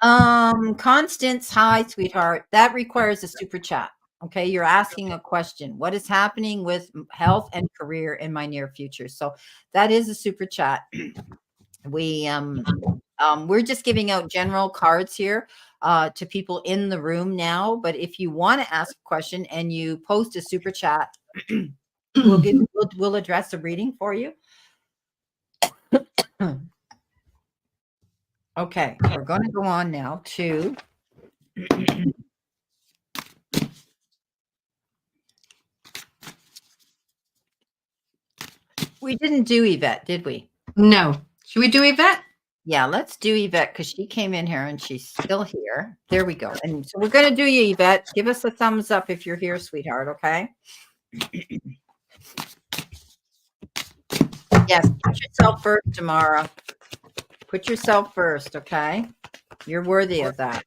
Constance, hi, sweetheart. That requires a super chat. Okay, you're asking a question. What is happening with health and career in my near future? So that is a super chat. We're just giving out general cards here to people in the room now. But if you want to ask a question and you post a super chat, we'll address a reading for you. Okay, we're going to go on now to we didn't do Yvette, did we? No. Should we do Yvette? Yeah, let's do Yvette, because she came in here and she's still here. There we go. And so we're going to do you, Yvette. Give us a thumbs up if you're here, sweetheart, okay? Yes, put yourself first, Tamara. Put yourself first, okay? You're worthy of that.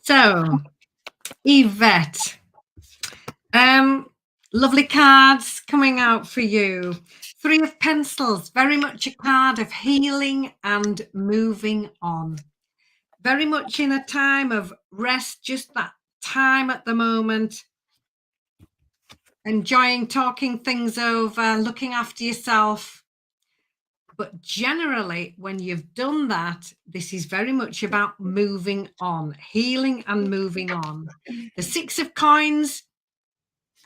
So, Yvette, lovely cards coming out for you. 3 of Pentacles, very much a card of healing and moving on. Very much in a time of rest, just that time at the moment. Enjoying talking things over, looking after yourself. But generally, when you've done that, this is very much about moving on, healing and moving on. The 6 of Coins,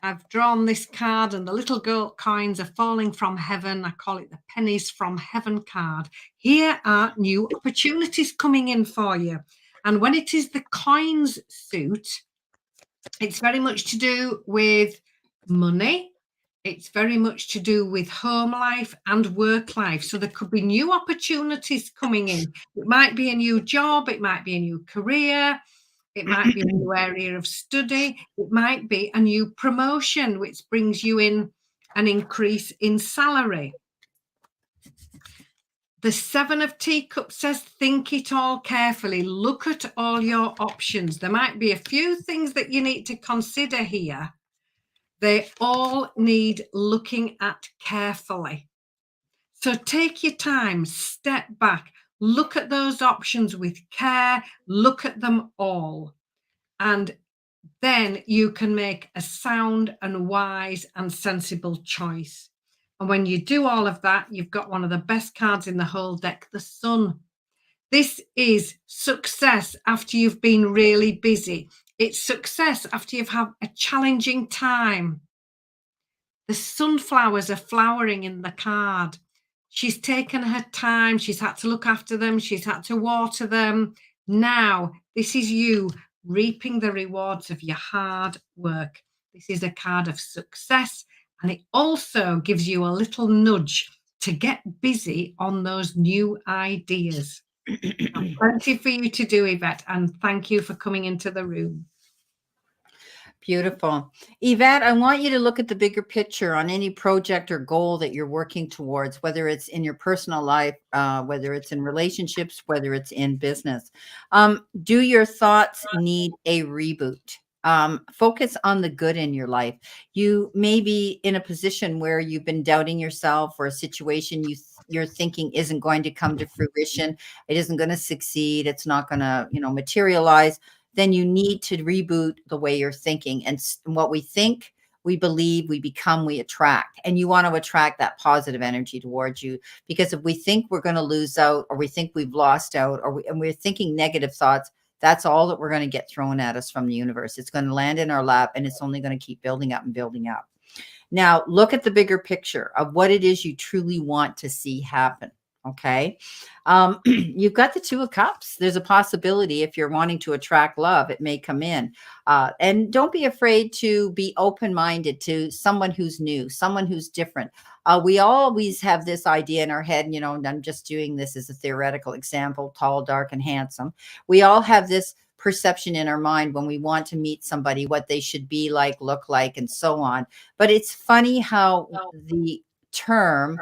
I've drawn this card, and the little gold coins are falling from heaven. I call it the pennies from heaven card. Here are new opportunities coming in for you. And when it is the coins suit, it's very much to do with money. It's very much to do with home life and work life. So there could be new opportunities coming in. It might be a new job. It might be a new career. It might be a new area of study. It might be a new promotion, which brings you in an increase in salary. The 7 of Teacups says, think it all carefully. Look at all your options. There might be a few things that you need to consider here. They all need looking at carefully. So take your time, step back, look at those options with care, look at them all. And then you can make a sound and wise and sensible choice. And when you do all of that, you've got one of the best cards in the whole deck, the Sun. This is success after you've been really busy. It's success after you've had a challenging time. The sunflowers are flowering in the card. She's taken her time. She's had to look after them. She's had to water them. Now, this is you reaping the rewards of your hard work. This is a card of success, and it also gives you a little nudge to get busy on those new ideas. Plenty for you to do, Yvette, and thank you for coming into the room. Beautiful. Yvette, I want you to look at the bigger picture on any project or goal that you're working towards, whether it's in your personal life, whether it's in relationships, whether it's in business. Do your thoughts need a reboot? Focus on the good in your life. You may be in a position where you've been doubting yourself, or a situation you're thinking isn't going to come to fruition. It isn't going to succeed. It's not going to, materialize. Then you need to reboot the way you're thinking. And what we think, we believe, we become, we attract. And you want to attract that positive energy towards you, because if we think we're going to lose out, or we think we've lost out, and we're thinking negative thoughts, that's all that we're going to get thrown at us from the universe. It's going to land in our lap, and it's only going to keep building up and building up. Now, look at the bigger picture of what it is you truly want to see happen. Okay. You've got the Two of Cups. There's a possibility, if you're wanting to attract love, it may come in. And don't be afraid to be open-minded to someone who's new, someone who's different. We always have this idea in our head, and I'm just doing this as a theoretical example: tall, dark, and handsome. We all have this perception in our mind when we want to meet somebody, what they should be like, look like, and so on. But it's funny how the term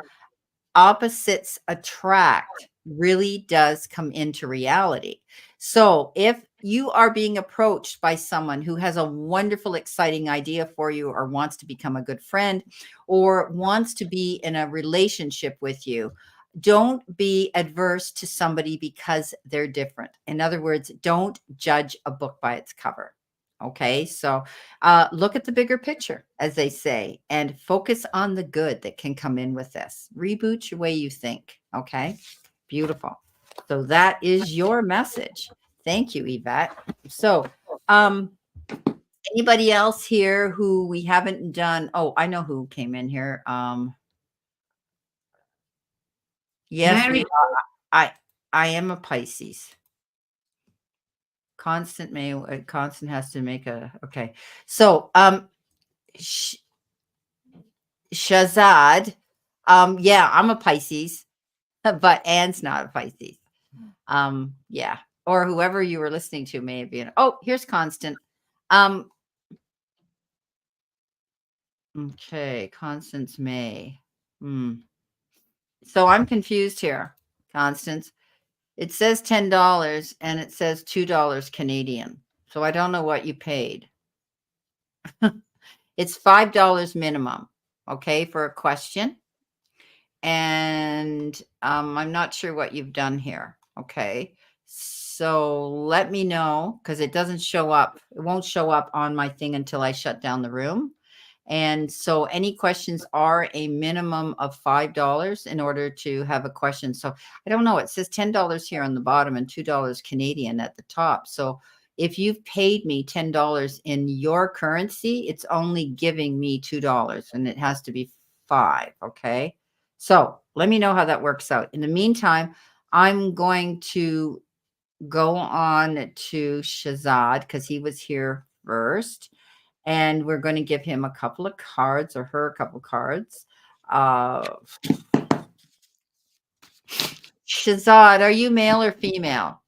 opposites attract really does come into reality. So if you are being approached by someone who has a wonderful, exciting idea for you, or wants to become a good friend, or wants to be in a relationship with you, don't be adverse to somebody because they're different. In other words, don't judge a book by its cover. Okay, so look at the bigger picture, as they say, and focus on the good that can come in with this. Reboot your way you think. Okay, beautiful. So that is your message. Thank you, Yvette. So, anybody else here who we haven't done? Oh, I know who came in here. Yes, Mary, I am a Pisces. Constant has to make a, okay. So, Shazad, yeah, I'm a Pisces, but Anne's not a Pisces. Yeah, or whoever you were listening to may have been. Oh, here's Constant. Okay, Constance May. So I'm confused here, Constance. It says $10 and it says $2 Canadian. So I don't know what you paid. It's $5 minimum, okay, for a question. And I'm not sure what you've done here. Okay. So let me know, because it doesn't show up. It won't show up on my thing until I shut down the room. And so any questions are a minimum of $5 in order to have a question. So I don't know. It says $10 here on the bottom and $2 Canadian at the top. So if you've paid me $10 in your currency, it's only giving me $2, and it has to be $5. Okay. So let me know how that works out. In the meantime, I'm going to go on to Shazad, because he was here first. And we're going to give him a couple of cards, or her a couple of cards. Shazad, are you male or female?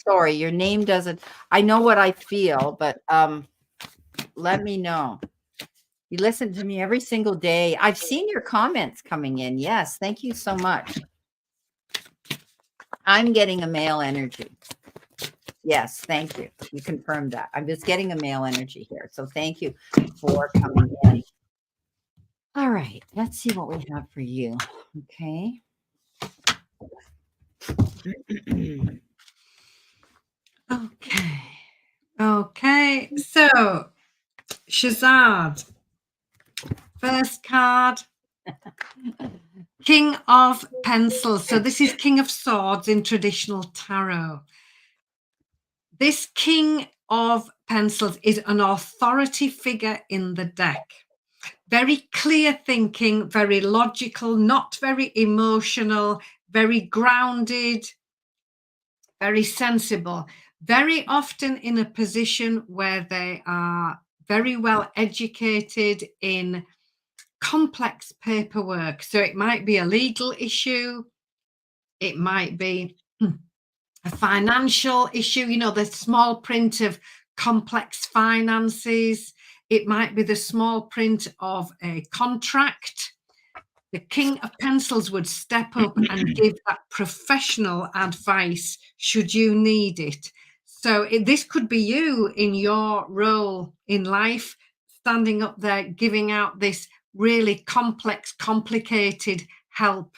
Sorry, your name doesn't. I know what I feel, but let me know. You listen to me every single day. I've seen your comments coming in. Yes, thank you so much. I'm getting a male energy. Yes, thank you. You confirmed that. I'm just getting a male energy here. So thank you for coming in. All right, let's see what we have for you. Okay. Okay. Okay. So, Shazad, first card, King of Pencils. So this is King of Swords in traditional tarot. This King of Pencils is an authority figure in the deck. Very clear thinking, very logical, not very emotional, very grounded, very sensible, very often in a position where they are very well educated in complex paperwork. So it might be a legal issue, it might be a financial issue, you know, the small print of complex finances. It might be the small print of a contract. The King of Pencils would step up and give that professional advice should you need it. So this could be you in your role in life, standing up there, giving out this really complex, complicated help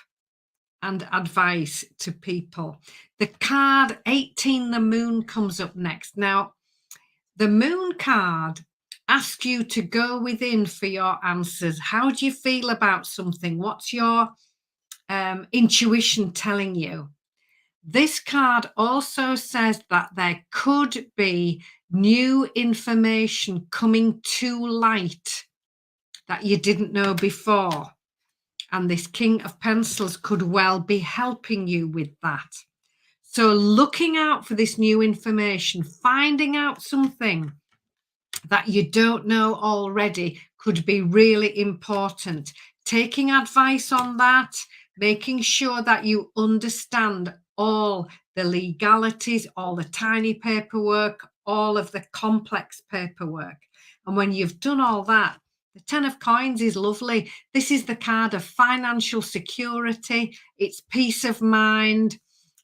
and advice to people. The card 18, the moon, comes up next. Now, the moon card asks you to go within for your answers. How do you feel about something? What's your intuition telling you? This card also says that there could be new information coming to light that you didn't know before. And this King of Pencils could well be helping you with that. So looking out for this new information, finding out something that you don't know already could be really important. Taking advice on that, making sure that you understand all the legalities, all the tiny paperwork, all of the complex paperwork. And when you've done all that, the 10 of coins is lovely. This is the card of financial security. It's peace of mind.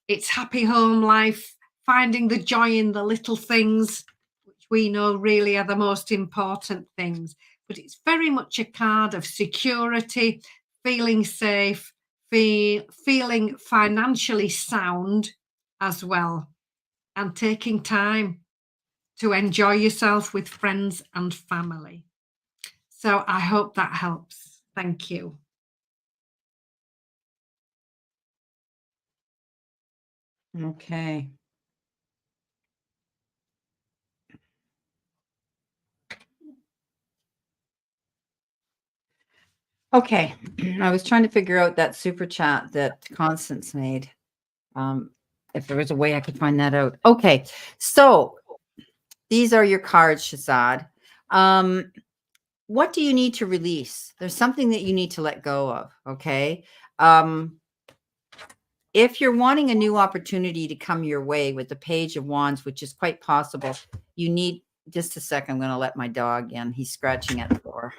It's happy home life, finding the joy in the little things, which we know really are the most important things. But it's very much a card of security, feeling safe, feeling financially sound as well, and taking time to enjoy yourself with friends and family. So I hope that helps. Thank you. Okay. Okay. I was trying to figure out that super chat that Constance made. If there was a way I could find that out. Okay. So these are your cards, Shazad. What do you need to release? There's something that you need to let go of. Okay. If you're wanting a new opportunity to come your way with the Page of Wands, which is quite possible, you need just a second. I'm going to let my dog in. He's scratching at the door.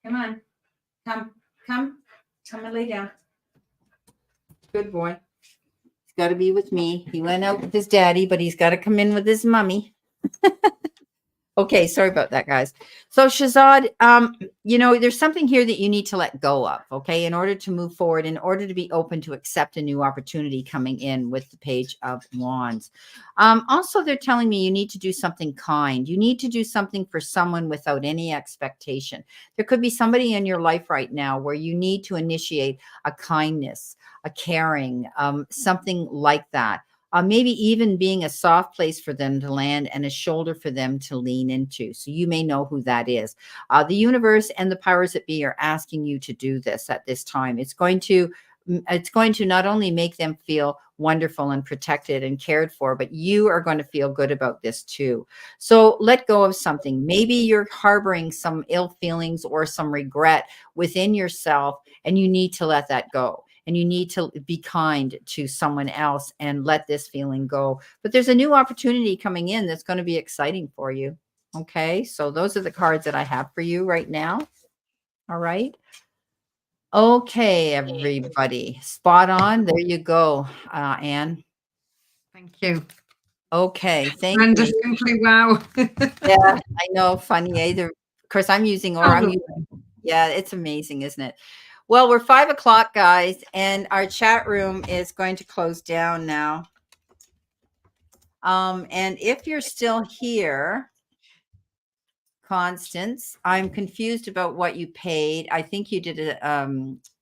Come on. Come and lay down. Good boy. He's got to be with me. He went out with his daddy, but he's got to come in with his mommy. Okay, sorry about that, guys. So Shazad, you know, there's something here that you need to let go of, okay, in order to move forward, in order to be open to accept a new opportunity coming in with the Page of Wands. Also, they're telling me you need to do something kind. You need to do something for someone without any expectation. There could be somebody in your life right now where you need to initiate a kindness, a caring, something like that. Maybe even being a soft place for them to land and a shoulder for them to lean into. So you may know who that is. The universe and the powers that be are asking you to do this at this time. It's going to not only make them feel wonderful and protected and cared for, but you are going to feel good about this too. So let go of something. Maybe you're harboring some ill feelings or some regret within yourself, and you need to let that go. And you need to be kind to someone else and let this feeling go. But there's a new opportunity coming in that's going to be exciting for you. Okay, so those are the cards that I have for you right now. All right. Okay, everybody. Spot on. There you go, Anne. Thank you. Okay, thank Brenda, you. simply wow. Yeah, I know. Funny either. Of course, I'm using, or I'm using Yeah, it's amazing, isn't it? Well, we're 5 o'clock, guys, and our chat room is going to close down now. And if you're still here, Constance, I'm confused about what you paid. I think you did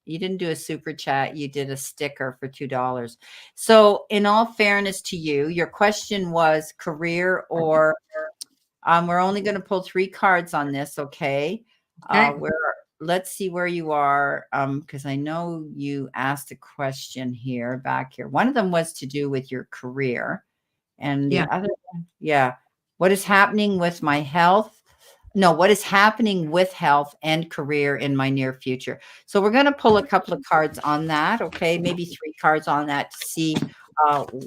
you didn't do a super chat, you did a sticker for $2. So in all fairness to you, your question was career or we're only going to pull 3 cards on this, okay? Okay. Where let's see where you are, because I know you asked a question here, back here. One of them was to do with your career, and Yeah. the other one, yeah, what is happening with my health? No, what is happening with health and career in my near future? So we're going to pull a couple of cards on that, okay? Maybe 3 cards on that to see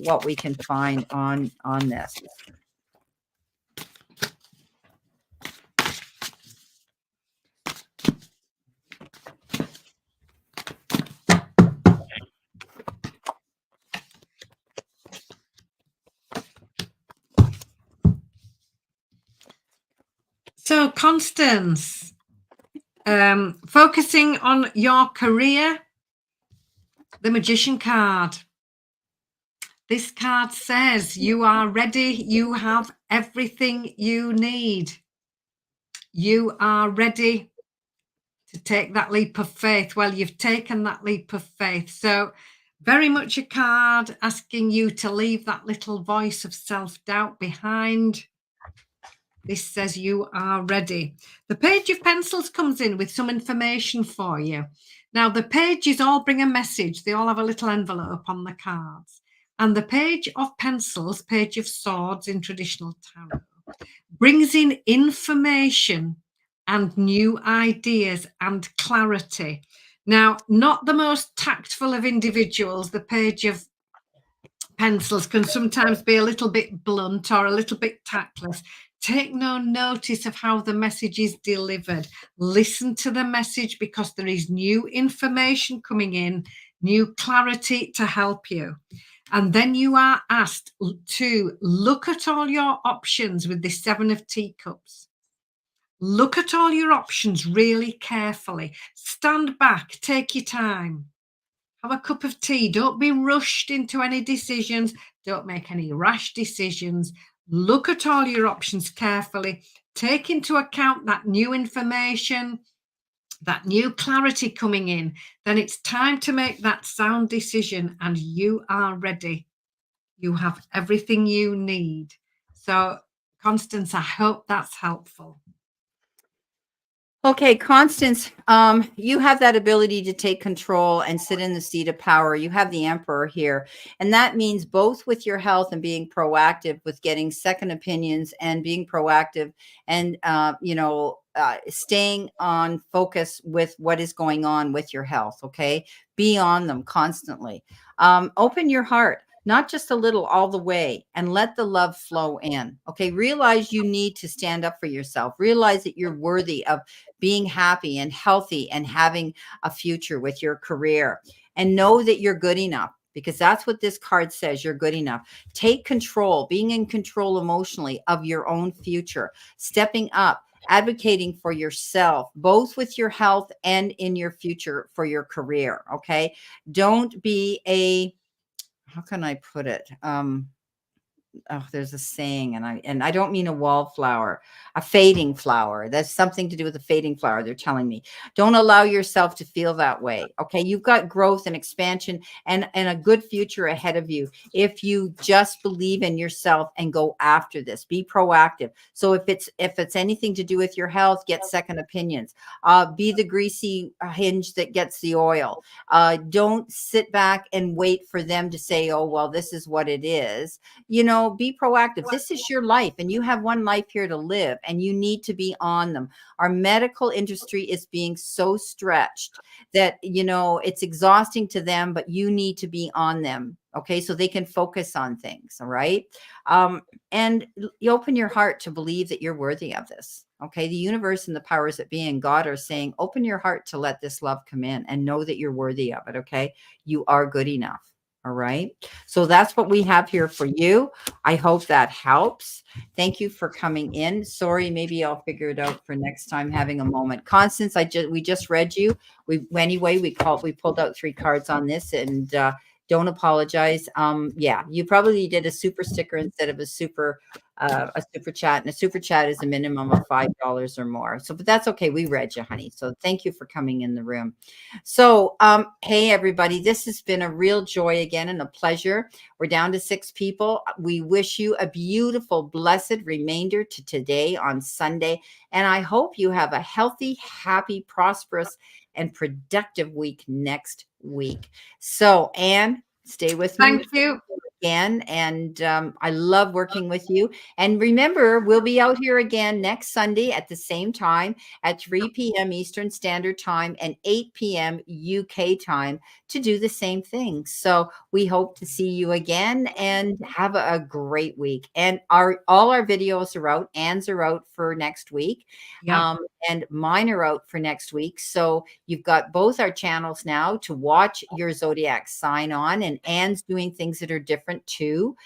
what we can find on this. So, Constance, focusing on your career, the Magician card. This card says you are ready. You have everything you need. You are ready to take that leap of faith. Well, you've taken that leap of faith. So, very much a card asking you to leave that little voice of self-doubt behind. This says you are ready. The Page of Pencils comes in with some information for you. Now, the pages all bring a message. They all have a little envelope on the cards. And the Page of Pencils, Page of Swords in traditional tarot, brings in information and new ideas and clarity. Now, not the most tactful of individuals, the Page of Pencils can sometimes be a little bit blunt or a little bit tactless. Take no notice of how the message is delivered. Listen to the message because there is new information coming in, new clarity to help you. And then you are asked to look at all your options with the 7 of Teacups. Look at all your options really carefully. Stand back, take your time. Have a cup of tea. Don't be rushed into any decisions. Don't make any rash decisions. Look at all your options carefully. Take into account that new information, that new clarity coming in. Then it's time to make that sound decision, and you are ready. You have everything you need. So, Constance, I hope that's helpful. Okay, Constance, you have that ability to take control and sit in the seat of power. You have the Emperor here. And that means both with your health and being proactive with getting second opinions and being proactive and, staying on focus with what is going on with your health. Okay. Be on them constantly. Open your heart. Not just a little, all the way, and let the love flow in. Okay. Realize you need to stand up for yourself. Realize that you're worthy of being happy and healthy and having a future with your career, and know that you're good enough, because that's what this card says. You're good enough. Take control, being in control emotionally of your own future, stepping up, advocating for yourself, both with your health and in your future for your career. Okay. Don't be how can I put it? There's a saying, and I don't mean a wallflower, a fading flower. That's something to do with a fading flower. They're telling me, don't allow yourself to feel that way. Okay, you've got growth and expansion and a good future ahead of you if you just believe in yourself and go after this. Be proactive. So if it's anything to do with your health, get second opinions. Be the greasy hinge that gets the oil. Don't sit back and wait for them to say, oh well, this is what it is. Be proactive. This is your life, and you have one life here to live, and you need to be on them. Our medical industry is being so stretched that, it's exhausting to them, but you need to be on them. Okay. So they can focus on things. All right. And you open your heart to believe that you're worthy of this. Okay. The universe and the powers that be and God are saying, open your heart to let this love come in and know that you're worthy of it. Okay. You are good enough. All right. So that's what we have here for you. I hope that helps. Thank you for coming in. Sorry, maybe I'll figure it out for next time having a moment. Constance, we just read you. We pulled out 3 cards on this, and don't apologize. Yeah, you probably did a super sticker instead of a super chat, and a super chat is a minimum of $5 or more. So, but that's okay. We read you, honey. So thank you for coming in the room. So, hey, everybody, this has been a real joy again and a pleasure. We're down to 6 people. We wish you a beautiful, blessed remainder to today on Sunday. And I hope you have a healthy, happy, prosperous, and productive week next week. So, Anne, stay with me Thank you. again. And I love working with you. And remember, we'll be out here again next Sunday at the same time at 3 p.m. Eastern Standard Time and 8 p.m. UK time to do the same thing. So we hope to see you again and have a great week. And all our videos are out. Anne's are out for next week. Yeah. And mine are out for next week. So you've got both our channels now to watch your zodiac sign on. And Anne's doing things that are different too.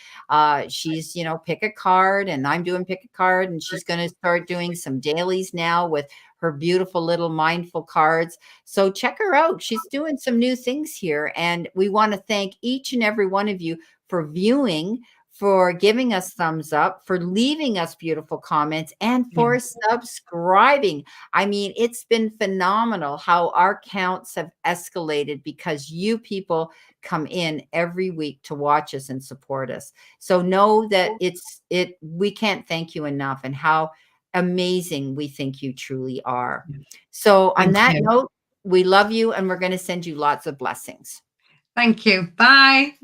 She's, pick a card, and I'm doing pick a card, and she's going to start doing some dailies now with her beautiful little mindful cards. So check her out. She's doing some new things here. And we want to thank each and every one of you for viewing, for giving us thumbs up, for leaving us beautiful comments, and Yeah. for subscribing. I mean, it's been phenomenal how our counts have escalated because you people come in every week to watch us and support us. So know that we can't thank you enough, and how amazing we think you truly are. So on Thank that you. note, we love you, and we're going to send you lots of blessings. Thank you. Bye.